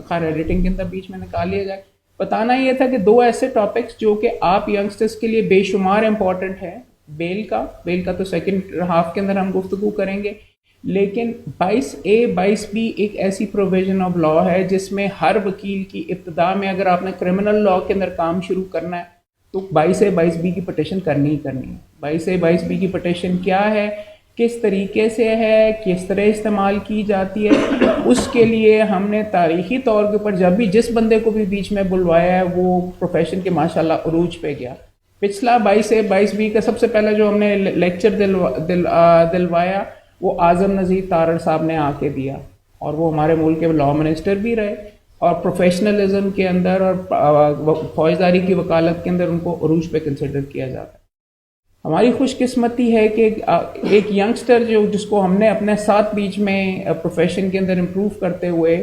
खैर एडिटिंग के अंदर बीच में निकाल लिया जाए। बताना ये था कि दो ऐसे टॉपिक्स जो कि आप यंगस्टर्स के लिए बेशुमार इम्पॉर्टेंट है। बेल का तो सेकंड हाफ के अंदर हम गुफ्तगू करेंगे, लेकिन 22A 22B एक ऐसी प्रोविजन ऑफ लॉ है जिसमें हर वकील की इब्तदा में अगर आपने क्रिमिनल लॉ के अंदर काम शुरू करना है तो 22A 22B की पटिशन करनी ही करनी है। 22A 22B की पटिशन क्या है, किस तरीके से है, किस तरह इस्तेमाल की जाती है, उसके लिए हमने तारीखी तौर के ऊपर जब भी जिस बंदे को भी बीच में बुलवाया है वो प्रोफेशन के माशाल्लाह उरूज पे गया। पिछला 22A 22B का सबसे पहला जो हमने लेक्चर दिलवाया वो आज़म नज़ीर तारड़ साहब ने आके दिया, और वो हमारे मुल्क के लॉ मिनिस्टर भी रहे, और प्रोफेशनलिज्म के अंदर और फौजदारी की वकालत के अंदर उनको उरूज पे कंसिडर किया जाता है। हमारी खुशकिस्मती है कि एक यंगस्टर जिसको हमने अपने साथ बीच में प्रोफेशन के अंदर इम्प्रूव करते हुए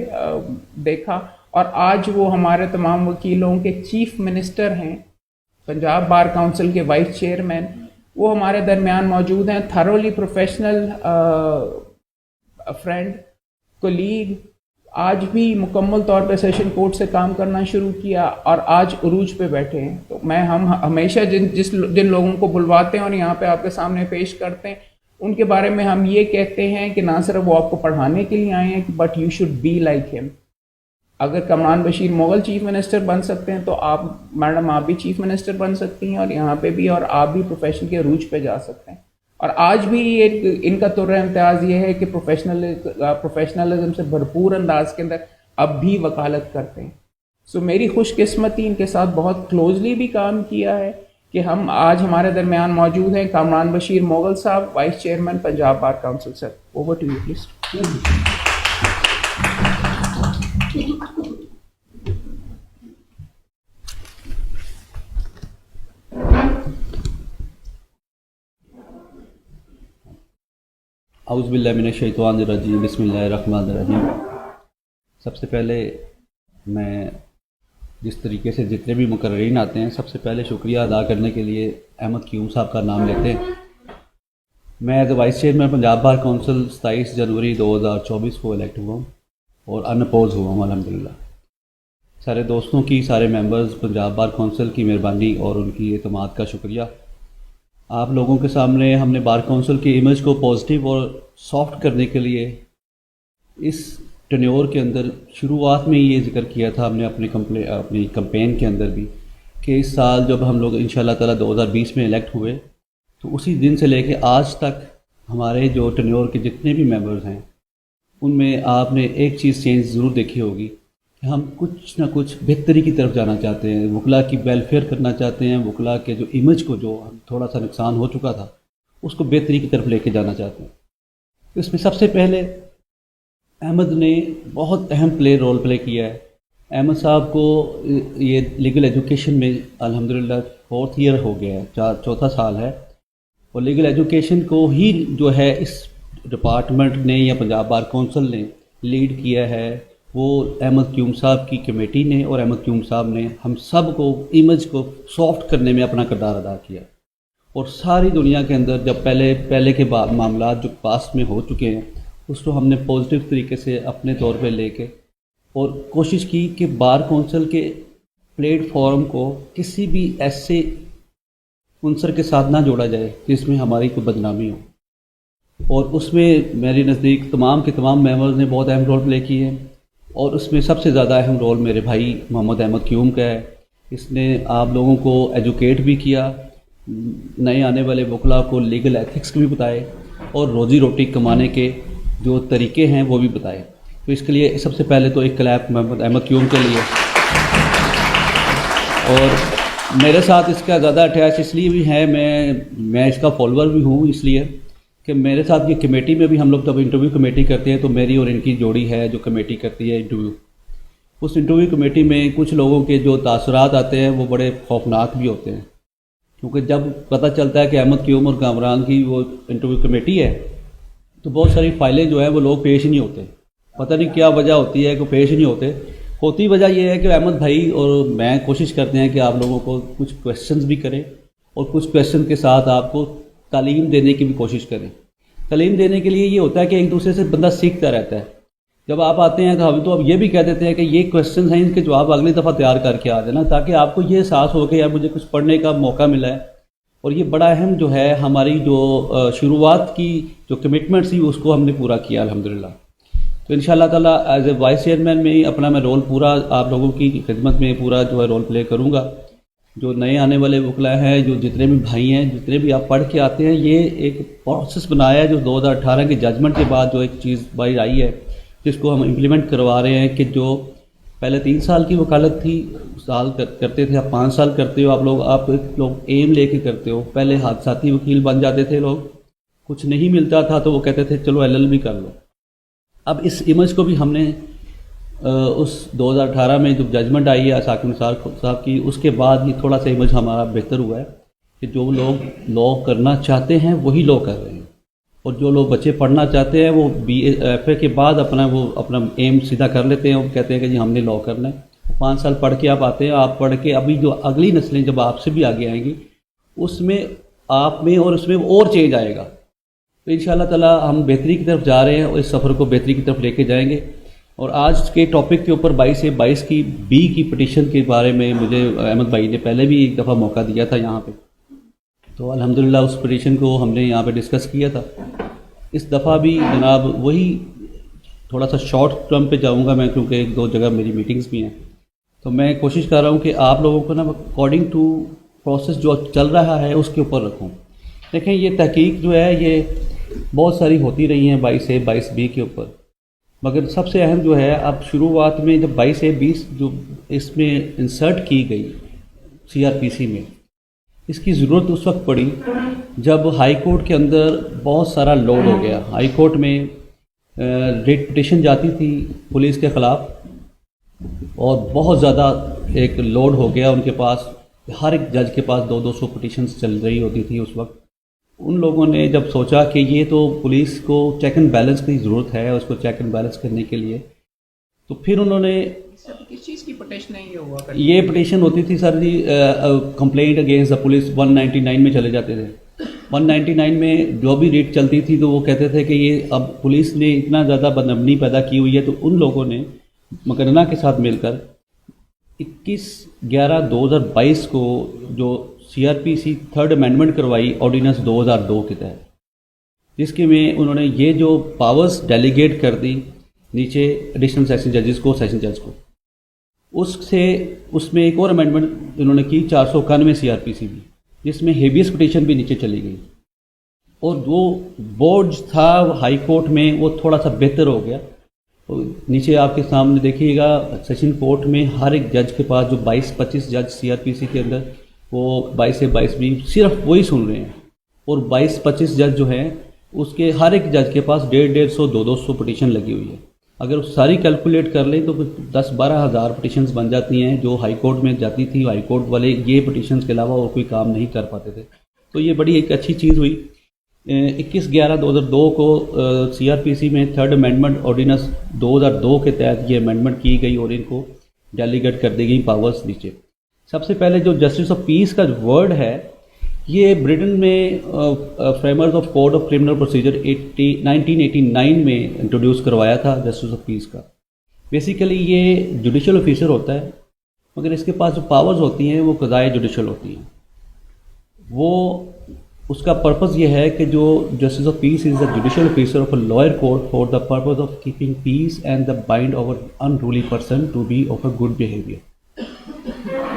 देखा, और आज वो हमारे तमाम वकीलों के चीफ मिनिस्टर हैं, पंजाब बार काउंसिल के वाइस चेयरमैन, वो हमारे दरमियान मौजूद हैं। थरोली प्रोफेशनल फ्रेंड, कोलीग, आज भी मुकम्मल तौर पे सेशन कोर्ट से काम करना शुरू किया और आज उरूज पे बैठे हैं। तो हम हमेशा जिन लोगों को बुलवाते हैं और यहाँ पे आपके सामने पेश करते हैं, उनके बारे में हम ये कहते हैं कि ना सिर्फ वो आपको पढ़ाने के लिए आए हैं, but you should be like him. अगर कमरान बशीर मोगल चीफ मिनिस्टर बन सकते हैं तो आप मैडम आप भी चीफ मिनिस्टर बन सकती हैं, और यहाँ पे भी, और आप भी प्रोफेशन के अरूज पे जा सकते हैं। और आज भी इनका तुर्रा इम्तियाज़ ये है कि प्रोफेशनलिज्म से भरपूर अंदाज के अंदर अब भी वकालत करते हैं। सो मेरी खुशकिस्मती इनके साथ बहुत क्लोजली भी काम किया है कि हम आज हमारे दरमियान मौजूद हैं कमरान बशीर मोगल साहब, vice chairman Punjab bar council. Sir, over to you please. औज़ुबिल्लाहि मिनश्शैतानिर्रजीम, बिस्मिल्लाहिर्रहमानिर्रहीम। सबसे पहले मैं जिस तरीके से जितने भी मुकर्रीन आते हैं, सबसे पहले शुक्रिया अदा करने के लिए अहमद क़यूम साहब का नाम लेते हैं। मैं as vice chairman Punjab bar council 27 जनवरी 2024 को इलेक्ट हुआ हूँ और अनअपोज हुआ हूँ अल्हम्दुलिल्लाह। सारे दोस्तों की, सारे मेंबर्स, पंजाब बार काउंसिल की मेहरबानी और उनकी एतमाद का शुक्रिया। आप लोगों के सामने हमने बार काउंसिल की इमेज को पॉजिटिव और सॉफ्ट करने के लिए इस टेन्योर के अंदर शुरुआत में ये जिक्र किया था हमने अपनी कंपेन के अंदर भी, कि इस साल जब हम लोग इंशाल्लाह ताला 2020 में इलेक्ट हुए तो उसी दिन से लेके आज तक हमारे जो टेन्योर के जितने भी मेंबर्स हैं उनमें आपने एक चीज़ चेंज ज़रूर देखी होगी कि हम कुछ ना कुछ बेहतरी की तरफ जाना चाहते हैं, वकला की वेलफेयर करना चाहते हैं, वकला के जो इमेज को जो थोड़ा सा नुकसान हो चुका था उसको बेहतरी की तरफ लेके जाना चाहते हैं। तो इसमें सबसे पहले अहमद ने बहुत अहम रोल प्ले किया है। अहमद साहब को ये लीगल एजुकेशन में अल्हम्दुलिल्लाह 4th ईयर हो गया है, चौथा साल है, और लीगल एजुकेशन को ही जो है इस डिपार्टमेंट ने या पंजाब बार काउंसिल ने लीड किया है, वो अहमद क़यूम साहब की कमेटी ने और अहमद क़यूम साहब ने हम सब को इमेज को सॉफ्ट करने में अपना किरदार अदा किया। और सारी दुनिया के अंदर जब पहले के मामला जो पास्ट में हो चुके हैं उसको हमने पॉजिटिव तरीके से अपने तौर पे लेके और कोशिश की कि बार काउंसिल के प्लेटफॉर्म को किसी भी ऐसे उनसर के साथ ना जोड़ा जाए जिसमें हमारी कोई बदनामी हो। और उसमें मेरे नज़दीक तमाम के तमाम मेंबर्स ने बहुत अहम रोल प्ले किए हैं, और उसमें सबसे ज़्यादा अहम रोल मेरे भाई मोहम्मद अहमद क़यूम का है। इसने आप लोगों को एजुकेट भी किया, नए आने वाले वकला को लीगल एथिक्स भी बताए और रोज़ी रोटी कमाने के जो तरीके हैं वो भी बताए। तो इसके लिए सबसे पहले तो एक क्लैप मोहम्मद अहमद क़यूम के लिए। और मेरे साथ इसका ज़्यादा अटैच इसलिए भी है, मैं इसका फॉलोअर भी हूँ, इसलिए कि मेरे साथ ये कमेटी में भी हम लोग जब इंटरव्यू कमेटी करते हैं तो मेरी और इनकी जोड़ी है जो कमेटी करती है इंटरव्यू। उस इंटरव्यू कमेटी में कुछ लोगों के जो तासुरात आते हैं वो बड़े खौफनाक भी होते हैं, क्योंकि जब पता चलता है कि अहमद क़यूम और कामरान की वो इंटरव्यू कमेटी है तो बहुत सारी फाइलें जो है वो लोग पेश ही नहीं होते। पता नहीं क्या वजह होती है कि पेश ही नहीं होते। होती वजह यह है कि अहमद भाई और मैं कोशिश करते हैं कि आप लोगों को कुछ क्वेश्चंस भी करें और कुछ क्वेश्चन के साथ आपको तालीम देने की भी कोशिश करें। तालीम देने के लिए ये होता है कि एक दूसरे से बंदा सीखता रहता है। जब आप आते हैं तो हम तो अब ये भी कह देते हैं कि ये क्वेश्चन हैं, इनके जवाब अगली दफ़ा तैयार करके आ जाना, ताकि आपको ये एहसास हो कि यार मुझे कुछ पढ़ने का मौका मिला है। और ये बड़ा अहम जो है हमारी जो शुरुआत की जो कमिटमेंट थी उसको हमने पूरा किया अल्हम्दुलिल्लाह। तो इंशाअल्लाह ताला एज ए वाइस चेयरमैन में ही अपना मैं रोल पूरा आप लोगों की खिदमत में पूरा जो है रोल प्ले करूँगा। जो नए आने वाले वकला हैं, जो जितने भी भाई हैं, जितने भी आप पढ़ के आते हैं, ये एक प्रोसेस बनाया है जो 2018 की जजमेंट के बाद जो एक चीज़ बाहर आई है जिसको हम इम्प्लीमेंट करवा रहे हैं कि जो पहले 3 साल की वकालत थी, करते थे, आप 5 साल करते हो। आप लोग एम लेके करते हो। पहले हादसाती वकील बन जाते थे लोग, कुछ नहीं मिलता था तो वो कहते थे चलो LLB कर लो। अब इस इमेज को भी हमने उस 2018 में जो जजमेंट आई है साकिब निसार साहब की, उसके बाद ही थोड़ा सा इमेज हमारा बेहतर हुआ है कि जो लोग लॉ करना चाहते हैं वही लॉ कर रहे हैं, और जो लोग बच्चे पढ़ना चाहते हैं वो BA-FA के बाद अपना एम सीधा कर लेते हैं। वो कहते हैं कि जी हमने लॉ करना है। 5 साल पढ़ के आप आते हैं, आप पढ़ के अभी जो अगली नस्लें जब आपसे भी आगे आएंगी उसमें आप में और उसमें और चेंज आएगा। तो इंशाअल्लाह ताला हम बेहतरी की तरफ जा रहे हैं और इस सफ़र को बेहतरी की तरफ लेके जाएंगे। और आज के टॉपिक के ऊपर 22 से 22 की B की पिटीशन के बारे में मुझे अहमद भाई ने पहले भी एक दफ़ा मौका दिया था यहाँ पे, तो अल्हम्दुलिल्लाह उस पिटीशन को हमने यहाँ पे डिस्कस किया था। इस दफ़ा भी जनाब वही थोड़ा सा शॉर्ट टर्म पे जाऊँगा मैं, क्योंकि 1-2 जगह मेरी मीटिंग्स भी हैं। तो मैं कोशिश कर रहा हूँ कि आप लोगों को ना अकॉर्डिंग टू प्रोसेस जो चल रहा है उसके ऊपर रखूँ। देखें, ये तहकीक जो है ये बहुत सारी होती रही हैं 22 से 22B के ऊपर, मगर सबसे अहम जो है अब शुरुआत में जब 22 से 20 जो इसमें इंसर्ट की गई CRPC में, इसकी ज़रूरत उस वक्त पड़ी जब हाई कोर्ट के अंदर बहुत सारा लोड हो गया। हाई कोर्ट में रिट पिटीशन जाती थी पुलिस के ख़िलाफ़ और बहुत ज़्यादा एक लोड हो गया उनके पास। हर एक जज के पास 200-200 पिटीशंस चल रही होती थी उस वक्त। उन लोगों ने जब सोचा कि ये तो पुलिस को चेक एंड बैलेंस की ज़रूरत है, उसको चेक एंड बैलेंस करने के लिए, तो फिर उन्होंने किस चीज़ की पिटीशन है ये पिटीशन होती थी सर जी, कंप्लेंट अगेंस्ट द पुलिस 199 में चले जाते थे। 199 में जो भी रेट चलती थी तो वो कहते थे कि ये अब पुलिस ने इतना ज़्यादा बदअमनी पैदा की हुई है, तो उन लोगों ने मकरना के साथ मिलकर 21/11/2022 को जो CRPC थर्ड अमेंडमेंट करवाई ऑर्डिनेंस 2002 के तहत, जिसके में उन्होंने ये जो पावर्स डेलीगेट कर दी नीचे एडिशनल सेशन जजेस को, सेशन जज को, उसमें एक और अमेंडमेंट उन्होंने की 491 CRPC भी, जिसमें हेबियस पिटीशन भी नीचे चली गई। और जो बोर्ड था हाई कोर्ट में वो थोड़ा सा बेहतर हो गया। तो नीचे आपके सामने देखिएगा सेशन कोर्ट में हर एक जज के पास जो 22-25 जज CRPC के अंदर वो 22 से 22 भी सिर्फ वही सुन रहे हैं, और 22-25 जज जो हैं उसके हर एक जज के पास 150-150 200 पिटीशन लगी हुई है। अगर सारी कैलकुलेट कर लें तो 10-12 हज़ार पिटीशन्स बन जाती हैं जो हाई कोर्ट में जाती थी। हाई कोर्ट वाले ये पिटीशन्स के अलावा और कोई काम नहीं कर पाते थे। तो ये बड़ी एक अच्छी चीज़ हुई। 21/11/2002 को CRPC में थर्ड अमेंडमेंट ऑर्डिनेंस 2002 के तहत ये अमेंडमेंट की गई और इनको डेलीगेट कर दी गई पावर्स नीचे। सबसे पहले जो जस्टिस ऑफ पीस का वर्ड है, ये ब्रिटेन में framers of code of criminal procedure 1989 में इंट्रोड्यूस करवाया था जस्टिस ऑफ पीस का। बेसिकली ये जुडिशल ऑफिसर होता है, मगर इसके पास जो पावर्स होती हैं वो क़ज़ाए जुडिशल होती हैं। वो उसका पर्पज़ ये है कि जो justice of peace is the judicial officer of a lower court for the purpose of keeping peace and the bind over unruly person to be of a good behaviour.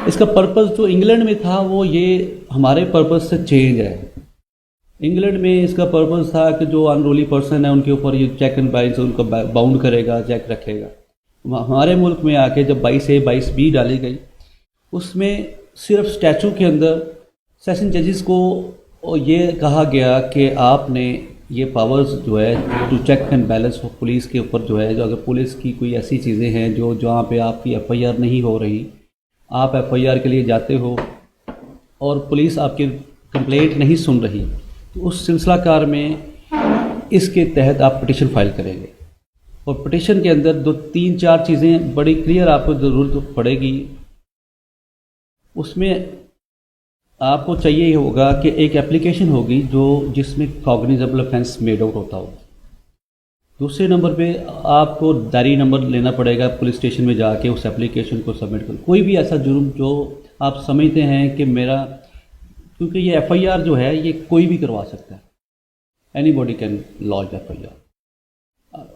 इसका purpose जो England में था वो ये हमारे purpose से change है। England में इसका पर्पज़ था कि जो अनरूली पर्सन है उनके ऊपर ये चेक एंड बैलेंस उनको बाउंड करेगा, चेक रखेगा। हमारे मुल्क में आके जब 22 से 22B डाली गई, उसमें सिर्फ स्टैचू के अंदर सेशन जजेस को ये कहा गया कि आपने ये पावर्स जो है to check and balance police के ऊपर जो है, जो अगर पुलिस की कोई ऐसी चीज़ें हैं जो जहाँ पे आपकी FIR नहीं हो रही, आप FIR के लिए जाते हो और पुलिस आपकी कंप्लेंट नहीं सुन रही, तो उस सिलसिला कार में इसके तहत आप पिटीशन फाइल करेंगे। और पिटीशन के अंदर 2-3-4 चीज़ें बड़ी क्लियर आपको ज़रूरत पड़ेगी। उसमें आपको चाहिए होगा कि एक एप्लीकेशन होगी जिसमें कॉग्निजेबल ऑफेंस मेड आउट होता हो। दूसरे नंबर पे आपको डायरी नंबर लेना पड़ेगा पुलिस स्टेशन में जाके उस एप्लीकेशन को सबमिट कर। कोई भी ऐसा जुर्म जो आप समझते हैं कि मेरा, क्योंकि ये एफआईआर जो है ये कोई भी करवा सकता है, एनीबॉडी कैन लॉन्च एफआईआर।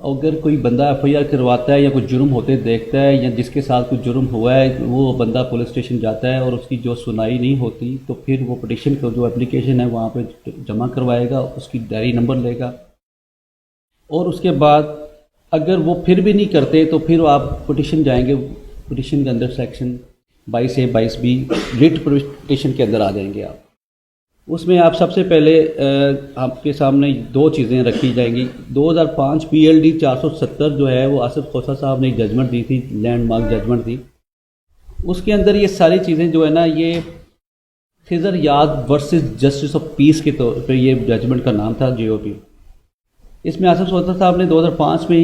अगर कोई बंदा एफआईआर करवाता है या कुछ जुर्म होते देखता है या जिसके साथ कुछ जुर्म हुआ है, वो बंदा पुलिस स्टेशन जाता है और उसकी जो सुनाई नहीं होती तो फिर वो पिटिशन को जो एप्लीकेशन है वहाँ पे जमा करवाएगा, उसकी डायरी नंबर लेगा और उसके बाद अगर वो फिर भी नहीं करते तो फिर आप पिटिशन जाएंगे, पिटिशन के अंदर section 22A 22B writ petition के अंदर आ जाएंगे आप। उसमें आप सबसे पहले आपके सामने दो चीज़ें रखी जाएंगी। 2005 PLD 470 जो है वो आसिफ खोसा साहब ने एक जजमेंट दी थी, लैंडमार्क जजमेंट थी। उसके अंदर ये सारी चीज़ें जो है ना, ये खिजर याद वर्सेस जस्टिस ऑफ पीस के तौर पर ये जजमेंट का नाम था, GOP। इसमें आसिफ खोसा साहब ने 2005 में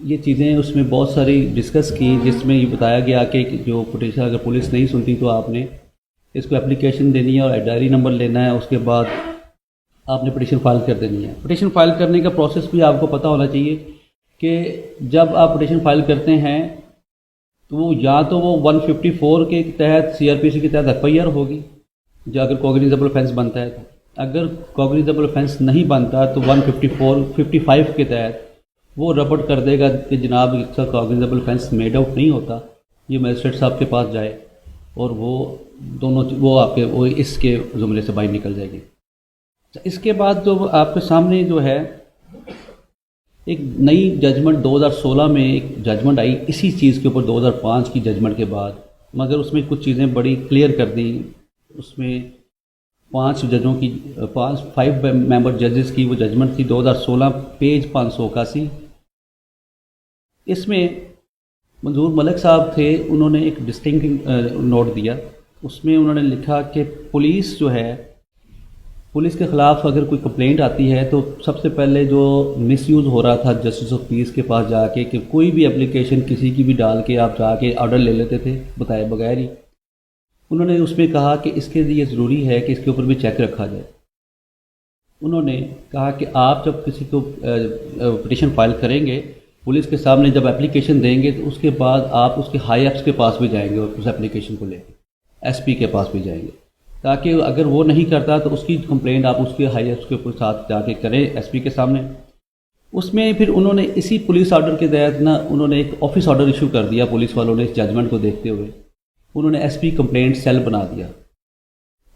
ये चीज़ें उसमें बहुत सारी डिस्कस की, जिसमें ये बताया गया कि जो पिटीशन अगर पुलिस नहीं सुनती तो आपने इसको एप्लीकेशन देनी है और डायरी नंबर लेना है, उसके बाद आपने पिटीशन फाइल कर देनी है। पिटीशन फाइल करने का प्रोसेस भी आपको पता होना चाहिए कि जब आप पिटीशन फाइल करते हैं तो वो या तो वो 154 के तहत CRPC के तहत एफआईआर होगी, जो अगर कॉग्निजेबल ऑफेंस बनता है तो। अगर कॉग्निजेबल ऑफेंस नहीं बनता तो 154-55 के तहत वो रपट कर देगा कि जनाब इसका कॉग्निजेबल ऑफेंस मेड आउट नहीं होता, ये मजिस्ट्रेट साहब के पास जाए और वो दोनों वो आपके वो इसके जुमरे से बाहर निकल जाएगी। इसके बाद जो आपके सामने जो है एक नई जजमेंट 2016 में एक जजमेंट आई इसी चीज़ के ऊपर 2005 की जजमेंट के बाद, मगर उसमें कुछ चीज़ें बड़ी क्लियर कर दी। उसमें 5 जजों की 5 मेंबर जजेस की वो जजमेंट थी 2016, पेज 581। इसमें मंजूर मलिक साहब थे, उन्होंने एक डिस्टिंक्ट नोट दिया। उसमें उन्होंने लिखा कि पुलिस जो है, पुलिस के ख़िलाफ़ अगर कोई कंप्लेंट आती है तो सबसे पहले जो मिसयूज़ हो रहा था जस्टिस ऑफ पीस के पास जाके कि कोई भी एप्लीकेशन किसी की भी डाल के आप जाके ऑर्डर ले लेते थे बताए बगैर ही। उन्होंने उसमें कहा कि इसके लिए ज़रूरी है कि इसके ऊपर भी चेक रखा जाए। उन्होंने कहा कि आप जब किसी को पिटीशन फाइल करेंगे, पुलिस के सामने जब एप्लीकेशन देंगे तो उसके बाद आप उसके हाई एप्स के पास भी जाएंगे और उस एप्लीकेशन को लेकर SP के पास भी जाएंगे, ताकि अगर वो नहीं करता तो उसकी कंप्लेंट आप उसके हाई एप्स के ऊपर साथ जाके करें SP के सामने। उसमें फिर उन्होंने इसी पुलिस ऑर्डर के तहत ना उन्होंने एक ऑफिस ऑर्डर इशू कर दिया पुलिस वालों ने। इस जजमेंट को देखते हुए उन्होंने SP कंप्लेंट सेल बना दिया।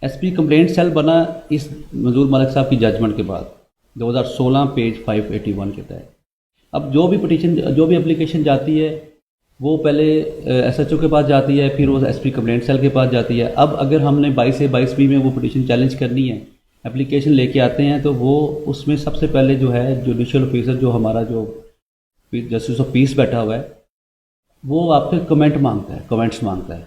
SP कंप्लेंट सेल बना इस मंजूर मलिक साहब की जजमेंट के बाद 2016 पेज 581 के तहत। अब जो भी पिटीशन जो भी एप्लीकेशन जाती है वो पहले SHO के पास जाती है, फिर वो SP कंप्लेंट सेल के पास जाती है। अब अगर हमने 22A 22B में वो पिटीशन चैलेंज करनी है, एप्लीकेशन लेके आते हैं तो वो उसमें सबसे पहले जो है जुडिशल ऑफिसर जो हमारा जो जस्टिस ऑफ पीस बैठा हुआ है वो आपसे कमेंट मांगता है, कमेंट्स मांगता है,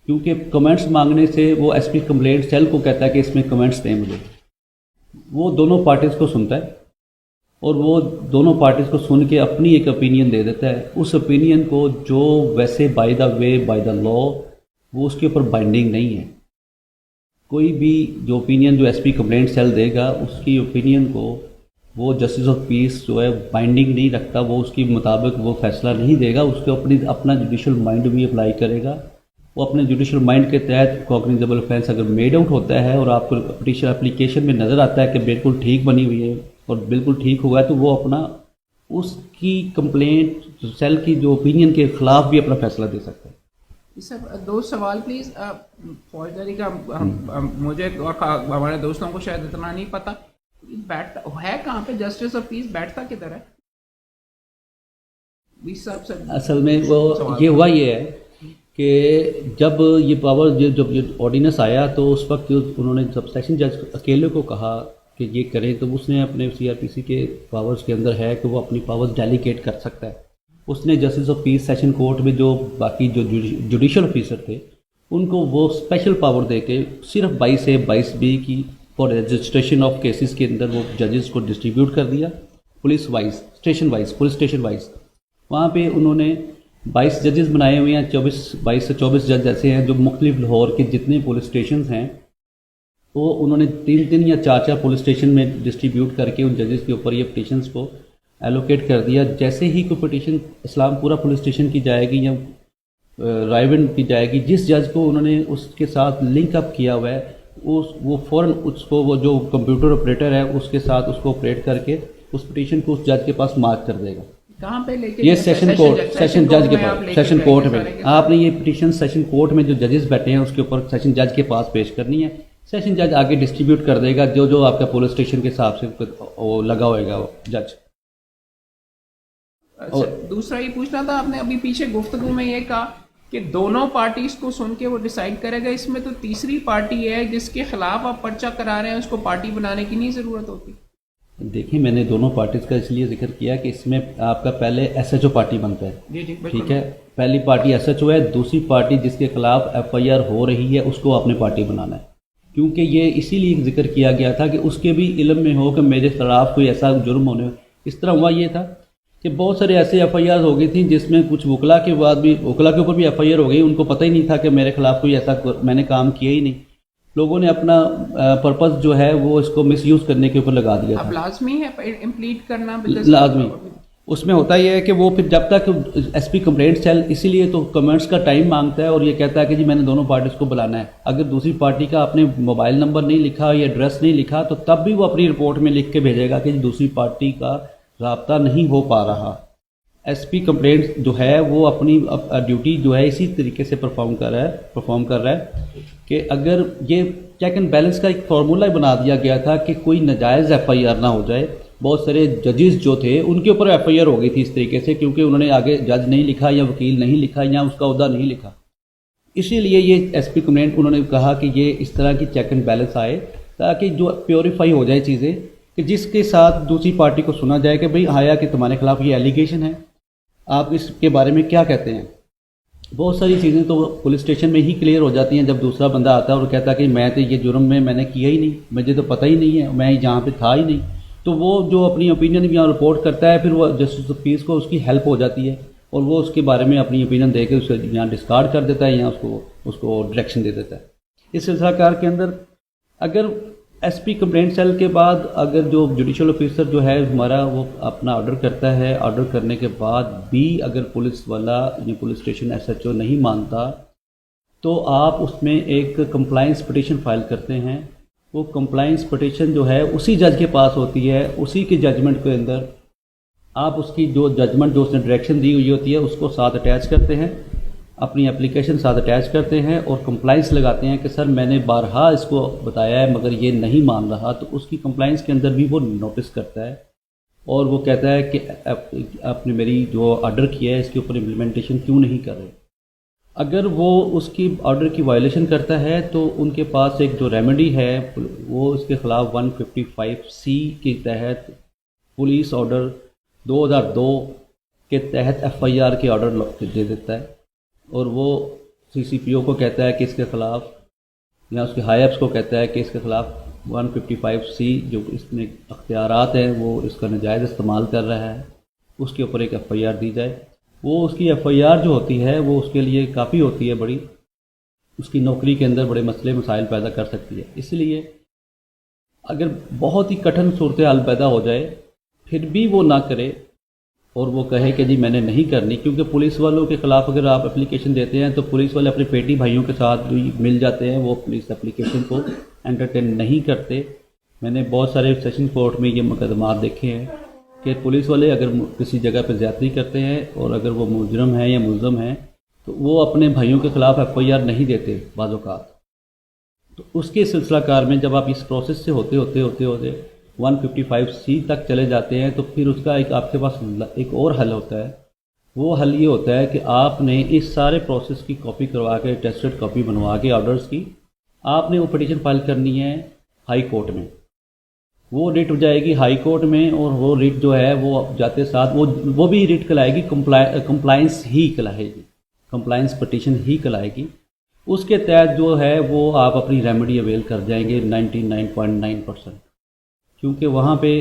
क्योंकि कमेंट्स मांगने से वो SP कंप्लेंट सेल को कहता है कि इसमें कमेंट्स दें मुझे। वो दोनों पार्टीज़ को सुनता है और वो दोनों पार्टीज़ को सुन के अपनी एक ओपिनियन दे देता है। उस ओपिनियन को जो वैसे by the way by the law वो उसके ऊपर बाइंडिंग नहीं है। कोई भी जो ओपिनियन जो SP कंप्लेंट सेल देगा उसकी ओपिनियन को वो जस्टिस ऑफ पीस जो है बाइंडिंग नहीं रखता, वो उसके मुताबिक वो फैसला नहीं देगा। उसके अपना जुडिशल माइंड भी अप्लाई करेगा। वो अपने जुडिशल माइंड के तहत कॉग्निजेबल ऑफेंस अगर मेड आउट होता है और आपको पिटीशन एप्लीकेशन में नज़र आता है कि बिल्कुल ठीक बनी हुई है और बिल्कुल ठीक हुआ है, तो वो अपना उसकी कंप्लेंट सेल की जो ओपिनियन के ख़िलाफ़ भी अपना फैसला दे सकता है। सर 2 सवाल प्लीज़। फौजदारी का मुझे और हमारे दोस्तों को शायद इतना नहीं पता, बैठ है कहाँ पे जस्टिस ऑफ पीस, बैठता किधर है? असल में वो ये हुआ ये है कि जब ये पावर जब ये ऑर्डिनेंस आया तो उस वक्त उन्होंने जब सेशन जज अकेले को कहा कि ये करें तो उसने अपने CRPC के पावर्स के अंदर है कि वो अपनी पावर्स डेलीगेट कर सकता है। उसने justice of piece session court में जो बाकी जो जुडिशल ऑफिसर थे उनको वो स्पेशल पावर दे के सिर्फ 22A 22B की फॉर रजिस्ट्रेशन ऑफ केसेस के अंदर वो जजेस को डिस्ट्रीब्यूट कर दिया police wise, station wise, police station wise. वहाँ पे उन्होंने 22 जजेस बनाए हुए हैं, 22 से 24 जज ऐसे हैं जो मुख्तलिफ लाहौर के जितने पुलिस स्टेशन हैं वो उन्होंने 3 या 4 पुलिस स्टेशन में डिस्ट्रीब्यूट करके उन जजेस के ऊपर ये पिटीशंस को एलोकेट कर दिया। जैसे ही कोई पिटीशन इस्लामपुरा पुलिस स्टेशन की जाएगी या रायबंद की जाएगी, जिस जज को उन्होंने उसके साथ लिंक अप किया हुआ है वो फ़ौरन उसको, वो जो कंप्यूटर ऑपरेटर है उसके साथ उसको ऑपरेट करके उस पिटीशन को उस जज के पास मार्क कर देगा। कहाँ पे लेके? ये सेशन कोर्ट, सेशन जज के पास, सेशन कोर्ट में सारे आपने ये पिटीशन सेशन कोर्ट में जो जजेस बैठे हैं उसके ऊपर सेशन जज के पास पेश करनी है। सेशन जज आगे डिस्ट्रीब्यूट कर देगा जो जो आपका पुलिस स्टेशन के हिसाब से वो लगा होएगा वो जज। अच्छा, दूसरा ये पूछना था, आपने अभी पीछे गुफ्तगू में ये कहा कि दोनों पार्टीज को सुन के वो डिसाइड करेगा। इसमें तो तीसरी पार्टी है जिसके खिलाफ आप पर्चा करा रहे हैं, उसको पार्टी बनाने की नहीं ज़रूरत होती। देखिए, मैंने दोनों पार्टीज का इसलिए जिक्र किया कि इसमें आपका पहले एसएचओ पार्टी बनता है। जी जी, ठीक है, पहली पार्टी एसएचओ है, दूसरी पार्टी जिसके खिलाफ एफआईआर हो रही है उसको आपने पार्टी बनाना है। क्योंकि ये इसीलिए जिक्र किया गया था कि उसके भी इल्म में हो कि मेरे खिलाफ कोई ऐसा जुर्म होने। इस तरह हुआ ये था कि बहुत सारे ऐसे एफआईआर हो गई थी जिसमें कुछ वकला के बाद भी, वकला के ऊपर भी एफआईआर हो गई, उनको पता ही नहीं था कि मेरे खिलाफ कोई ऐसा मैंने काम किया ही नहीं। लोगों ने अपना पर्पस जो है वो इसको मिसयूज करने के ऊपर लगा दिया अब था। लाजमी है इम्प्लीट करना, लाजमी उसमें होता यह है कि वो फिर जब तक एसपी कंप्लेंट सेल, इसीलिए तो कमेंट्स का टाइम मांगता है और ये कहता है कि जी मैंने दोनों पार्टीज को बुलाना है। अगर दूसरी पार्टी का आपने मोबाइल नंबर नहीं लिखा या एड्रेस नहीं लिखा तो तब भी वो अपनी रिपोर्ट में लिख के भेजेगा कि दूसरी पार्टी का राब्ता नहीं हो पा रहा। एसपी कंप्लेंट जो है वो अपनी ड्यूटी जो है इसी तरीके से परफॉर्म कर रहा है कि अगर ये चेक एंड बैलेंस का एक फार्मूला बना दिया गया था कि कोई नाजायज़ एफआईआर ना हो जाए। बहुत सारे जजेस जो थे उनके ऊपर एफआईआर हो गई थी इस तरीके से, क्योंकि उन्होंने आगे जज नहीं लिखा या वकील नहीं लिखा या उसका ओहदा नहीं लिखा। इसीलिए ये एसपी कंप्लेंट उन्होंने कहा कि ये इस तरह की चेक एंड बैलेंस आए ताकि जो प्योरीफाई हो जाए चीज़ें, कि जिसके साथ दूसरी पार्टी को सुना जाए कि भाई आया कि तुम्हारे खिलाफ ये एलिगेशन है, आप इसके बारे में क्या कहते हैं। बहुत सारी चीज़ें तो पुलिस स्टेशन में ही क्लियर हो जाती हैं जब दूसरा बंदा आता है और कहता है कि मैं तो ये जुर्म में मैंने किया ही नहीं, मुझे तो पता ही नहीं है, मैं जहाँ पे था ही नहीं। तो वो जो अपनी ओपिनियन यहाँ रिपोर्ट करता है, फिर वो जस्टिस ऑफ पीस को उसकी हेल्प हो जाती है और वो उसके बारे में अपनी ओपिनियन दे के उसे यहाँ डिस्कार्ड कर देता है या उसको डायरेक्शन दे देता है। इस सिलसिलाकार के अंदर अगर एसपी कंप्लेंट सेल के बाद अगर जो जुडिशल ऑफिसर जो है हमारा वो अपना ऑर्डर करता है, ऑर्डर करने के बाद भी अगर पुलिस वाला या पुलिस स्टेशन एसएचओ नहीं मानता तो आप उसमें एक कंप्लाइंस पिटीशन फाइल करते हैं। वो कंप्लाइंस पिटीशन जो है उसी जज के पास होती है, उसी के जजमेंट के अंदर आप उसकी जो जजमेंट जो उसने डायरेक्शन दी हुई होती है उसको साथ अटैच करते हैं, अपनी एप्लीकेशन साथ अटैच करते हैं और कंप्लाइंस लगाते हैं कि सर मैंने बारहा इसको बताया है मगर ये नहीं मान रहा। तो उसकी कंप्लाइंस के अंदर भी वो नोटिस करता है और वो कहता है कि आपने मेरी जो ऑर्डर किया है इसके ऊपर इम्प्लीमेंटेशन क्यों नहीं कर रहे। अगर वो उसकी ऑर्डर की वायलेशन करता है तो उनके पास एक जो रेमेडी है वो उसके ख़िलाफ़ 155C के तहत पुलिस ऑर्डर 2002 के तहत एफआईआर के ऑर्डर दे देता है और वो सीसीपीओ को कहता है कि इसके ख़िलाफ़ या उसके हाईअप्स को कहता है कि इसके ख़िलाफ़ 155C जो इसमें अख्तियारात हैं वो इसका नाजायज़ इस्तेमाल कर रहा है, उसके ऊपर एक एफआईआर दी जाए। वो उसकी एफआईआर जो होती है वो उसके लिए काफ़ी होती है बड़ी, उसकी नौकरी के अंदर बड़े मसले मसाइल पैदा कर सकती है। इसलिए अगर बहुत ही कठिन सूरत हाल पैदा हो जाए फिर भी वो ना करे और वो कहे कि जी मैंने नहीं करनी, क्योंकि पुलिस वालों के ख़िलाफ़ अगर आप एप्लीकेशन देते हैं तो पुलिस वाले अपने पेटी भाइयों के साथ मिल जाते हैं, वो पुलिस एप्लीकेशन को एंटरटेन नहीं करते। मैंने बहुत सारे सेशन कोर्ट में ये मुकदमात देखे हैं कि पुलिस वाले अगर किसी जगह पर ज़्यादती करते हैं और अगर वो मुजरम है या मुलज़म है तो वो अपने भाइयों के ख़िलाफ़ एफआईआर नहीं देते बाज़ औक़ात। तो उसके सिलसिलाकार में जब आप इस प्रोसेस से होते 155C तक चले जाते हैं तो फिर उसका एक आपके पास एक और हल होता है। वो हल ये होता है कि आपने इस सारे प्रोसेस की कॉपी करवा के, टेस्टेड कॉपी बनवा के ऑर्डर्स की, आपने वो पिटीशन फाइल करनी है हाई कोर्ट में। वो रिट हो जाएगी हाई कोर्ट में और वो रिट जो है वो जाते साथ वो भी रिट कहलाएगी, कंप्लाइंस ही कहलाएगी, कंप्लाइंस पिटीशन ही कहलाएगी। उसके तहत जो है वो आप अपनी रेमेडी अवेल कर जाएंगे 99.9%, क्योंकि वहाँ पे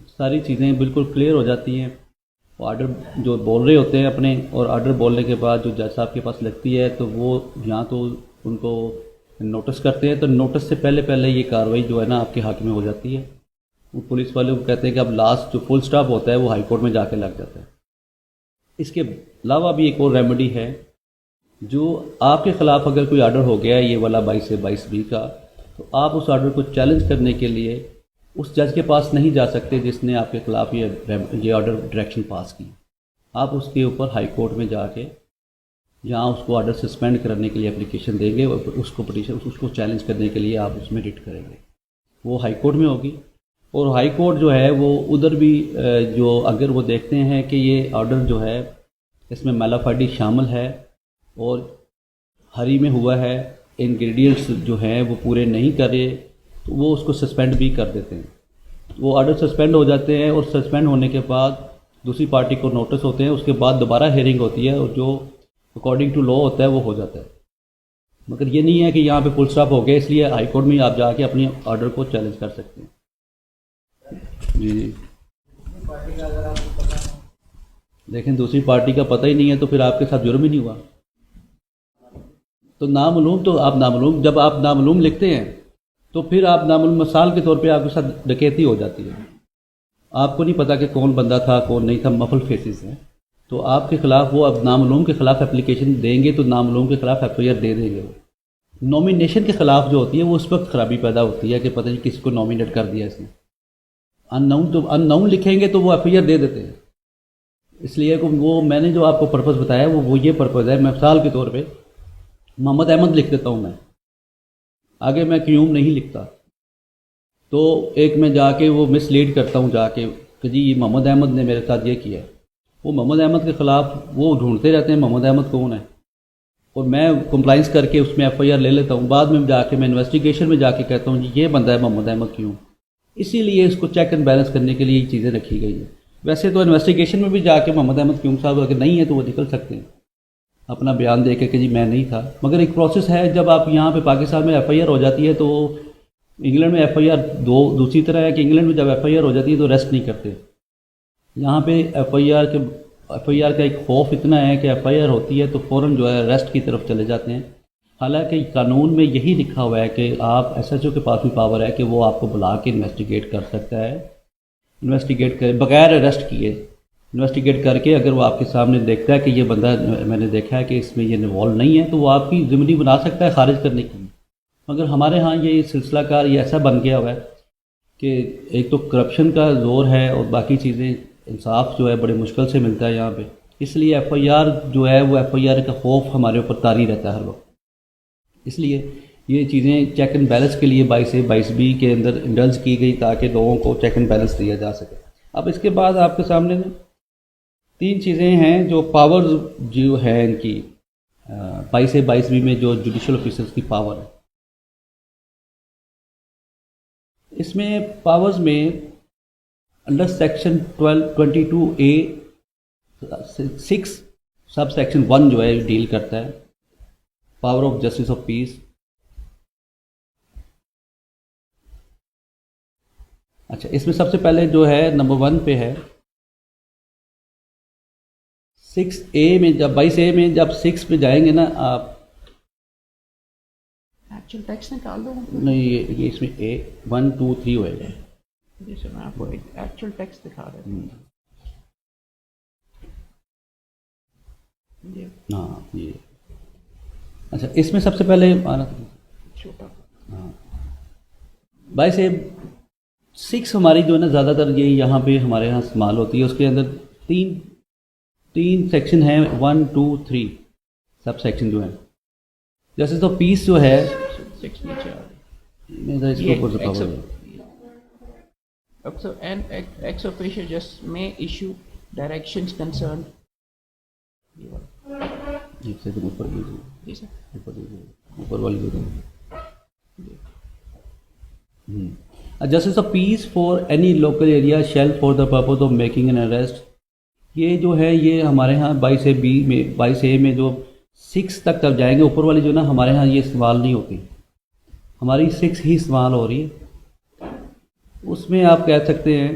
सारी चीज़ें बिल्कुल क्लियर हो जाती हैं। ऑर्डर जो बोल रहे होते हैं अपने, और ऑर्डर बोलने के बाद जो जज साहब के पास लगती है तो वो यहाँ तो उनको नोटिस करते हैं, तो नोटिस से पहले ये कार्रवाई जो है ना आपके हक़ में हो जाती है। वो पुलिस वाले को कहते हैं कि अब लास्ट जो फुल स्टॉप होता है वो हाई कोर्ट में जाके लग जाता है। इसके अलावा भी एक और रेमेडी है, जो आपके ख़िलाफ़ अगर कोई ऑर्डर हो गया है ये वाला 22 से 22B का, तो आप उस ऑर्डर को चैलेंज करने के लिए उस जज के पास नहीं जा सकते जिसने आपके ख़िलाफ़ ये ऑर्डर डायरेक्शन पास की। आप उसके ऊपर हाई कोर्ट में जाके जहाँ उसको ऑर्डर सस्पेंड करने के लिए एप्लीकेशन देंगे, उसको पिटीशन उसको चैलेंज करने के लिए आप उसमें रिट करेंगे, वो हाई कोर्ट में होगी। और हाई कोर्ट जो है वो उधर भी जो अगर वो देखते हैं कि ये ऑर्डर जो है इसमें मैलाफाइडी शामिल है और हरी में हुआ है, इंग्रेडिएंट्स जो हैं वो पूरे नहीं करे, तो वो उसको सस्पेंड भी कर देते हैं। वो ऑर्डर सस्पेंड हो जाते हैं और सस्पेंड होने के बाद दूसरी पार्टी को नोटिस होते हैं, उसके बाद दोबारा हेयरिंग होती है और जो अकॉर्डिंग टू लॉ होता है वो हो जाता है। मगर ये नहीं है कि यहाँ पे फुल स्टॉप हो गया, इसलिए हाई कोर्ट में आप जाके अपनी ऑर्डर को चैलेंज कर सकते हैं। जी देखें, दूसरी पार्टी का पता ही नहीं है तो फिर आपके साथ जुर्म ही नहीं हुआ। तो नामालूम, तो आप नामालूम, जब आप नामालूम लिखते हैं तो फिर आप नामालूम मिसाल के तौर पे आपके साथ डकैती हो जाती है, आपको नहीं पता कि कौन बंदा था कौन नहीं था, मफल फेसिस हैं, तो आपके ख़िलाफ़ वो अब नामालूम के ख़िलाफ़ एप्लीकेशन देंगे तो नामालूम के ख़िलाफ़ FIR दे देंगे। वो नॉमिनेशन के ख़िलाफ़ जो होती है वो उस वक्त ख़राबी पैदा होती है कि पता नहीं किसको नॉमिनेट कर दिया इसने। अननाउन, तो अननाउन लिखेंगे तो वो FIR दे देते हैं। इसलिए वो मैंने जो आपको पर्पज़ बताया वो ये पर्पज़ है। मिसाल के तौर पे मोहम्मद अहमद लिख देता हूँ मैं, आगे मैं क्यूम नहीं लिखता, तो एक मैं जाके वो मिसलीड करता हूँ जाके कि जी ये मोहम्मद अहमद ने मेरे साथ ये किया है। वो मोहम्मद अहमद के ख़िलाफ़ वो ढूंढते रहते हैं मोहम्मद अहमद कौन है, और मैं कंप्लाइंस करके उसमें FIR ले लेता हूँ। बाद में जाके मैं इन्वेस्टिगेशन में जाके कहता हूँ जी ये बंदा है मोहम्मद अहमद क्यों। इसीलिए इसको चेक एंड बैलेंस करने के लिए ये चीज़ें रखी गई है। वैसे तो इन्वेस्टिगेशन में भी जाके मोहम्मद अहमद क्यूम साहब अगर नहीं है तो वो निकल सकते हैं अपना बयान दे के कि जी मैं नहीं था। मगर एक प्रोसेस है, जब आप यहाँ पे पाकिस्तान में FIR हो जाती है तो इंग्लैंड में FIR दूसरी तरह है कि इंग्लैंड में जब FIR हो जाती है तो अरेस्ट नहीं करते। यहाँ पे FIR का एक खौफ इतना है कि FIR होती है तो फ़ौरन जो है अरेस्ट की तरफ चले जाते हैं। हालांकि कानून में यही लिखा हुआ है कि आप SHO के पास भी पावर है कि वो आपको बुला के इन्वेस्टिगेट कर सकता है, इन्वेस्टिगेट करे बगैर अरेस्ट किए, इन्वेस्टिगेट करके अगर वो आपके सामने देखता है कि ये बंदा मैंने देखा है कि इसमें ये इन्वॉल्व नहीं है तो वो आपकी ज़िम्मेदारी बना सकता है खारिज करने की। मगर हमारे यहाँ ये सिलसिला कार ये ऐसा बन गया हुआ है कि एक तो करप्शन का ज़ोर है और बाकी चीज़ें, इंसाफ जो है बड़े मुश्किल से मिलता है यहाँ पे। इसलिए FIR जो है वो FIR का खौफ हमारे ऊपर तारी रहता है हर वक्त। इसलिए ये चीज़ें चेक एंड बैलेंस के लिए 22 से 22B के अंदर इंडल्ज की गई ताकि लोगों को चेक एंड बैलेंस दिया जा सके। अब इसके बाद आपके सामने 3 चीज़ें हैं जो पावर्स जो है इनकी 22 से 22B में जो जुडिशल ऑफिसर्स की पावर है। इसमें पावर्स में under section 22A 6 sub section 1 जो है डील करता है power of justice of piece. अच्छा, इसमें सबसे पहले जो है नंबर 1 पे है 6A में, जब 22A में जब 6 पे जाएंगे ना आप, एक्चुअल टेक्स्ट निकाल दो। नहीं ये इसमें A 1 2 3 होएगा। जैसे मैं आपको एक्चुअल टेक्स्ट दिखा रहा हूँ। हाँ ये अच्छा, इसमें सबसे पहले छोटा हाँ 22A 6 हमारी जो है ना ज़्यादातर ये यहाँ पे हमारे यहाँ इस्तेमाल होती है। उसके अंदर तीन सेक्शन हैं 1 2 3 सब सेक्शन जो है। जैसे तो पीस जो है 6 नीचे आ रही मेरा इसके ऊपर से कवर है। So, and ex officio just may issue directions concerned. ये से ऊपर जी सर, ऊपर वाली जो justice of peace for any local area shall for the purpose of making an arrest. ये जो है ये हमारे यहाँ 22A में 22A में जो 6 तक जब जाएंगे ऊपर वाली जो ना हमारे यहाँ ये इस्तेमाल नहीं होती, हमारी 6 ही इस्तेमाल हो रही है। उसमें आप कह सकते हैं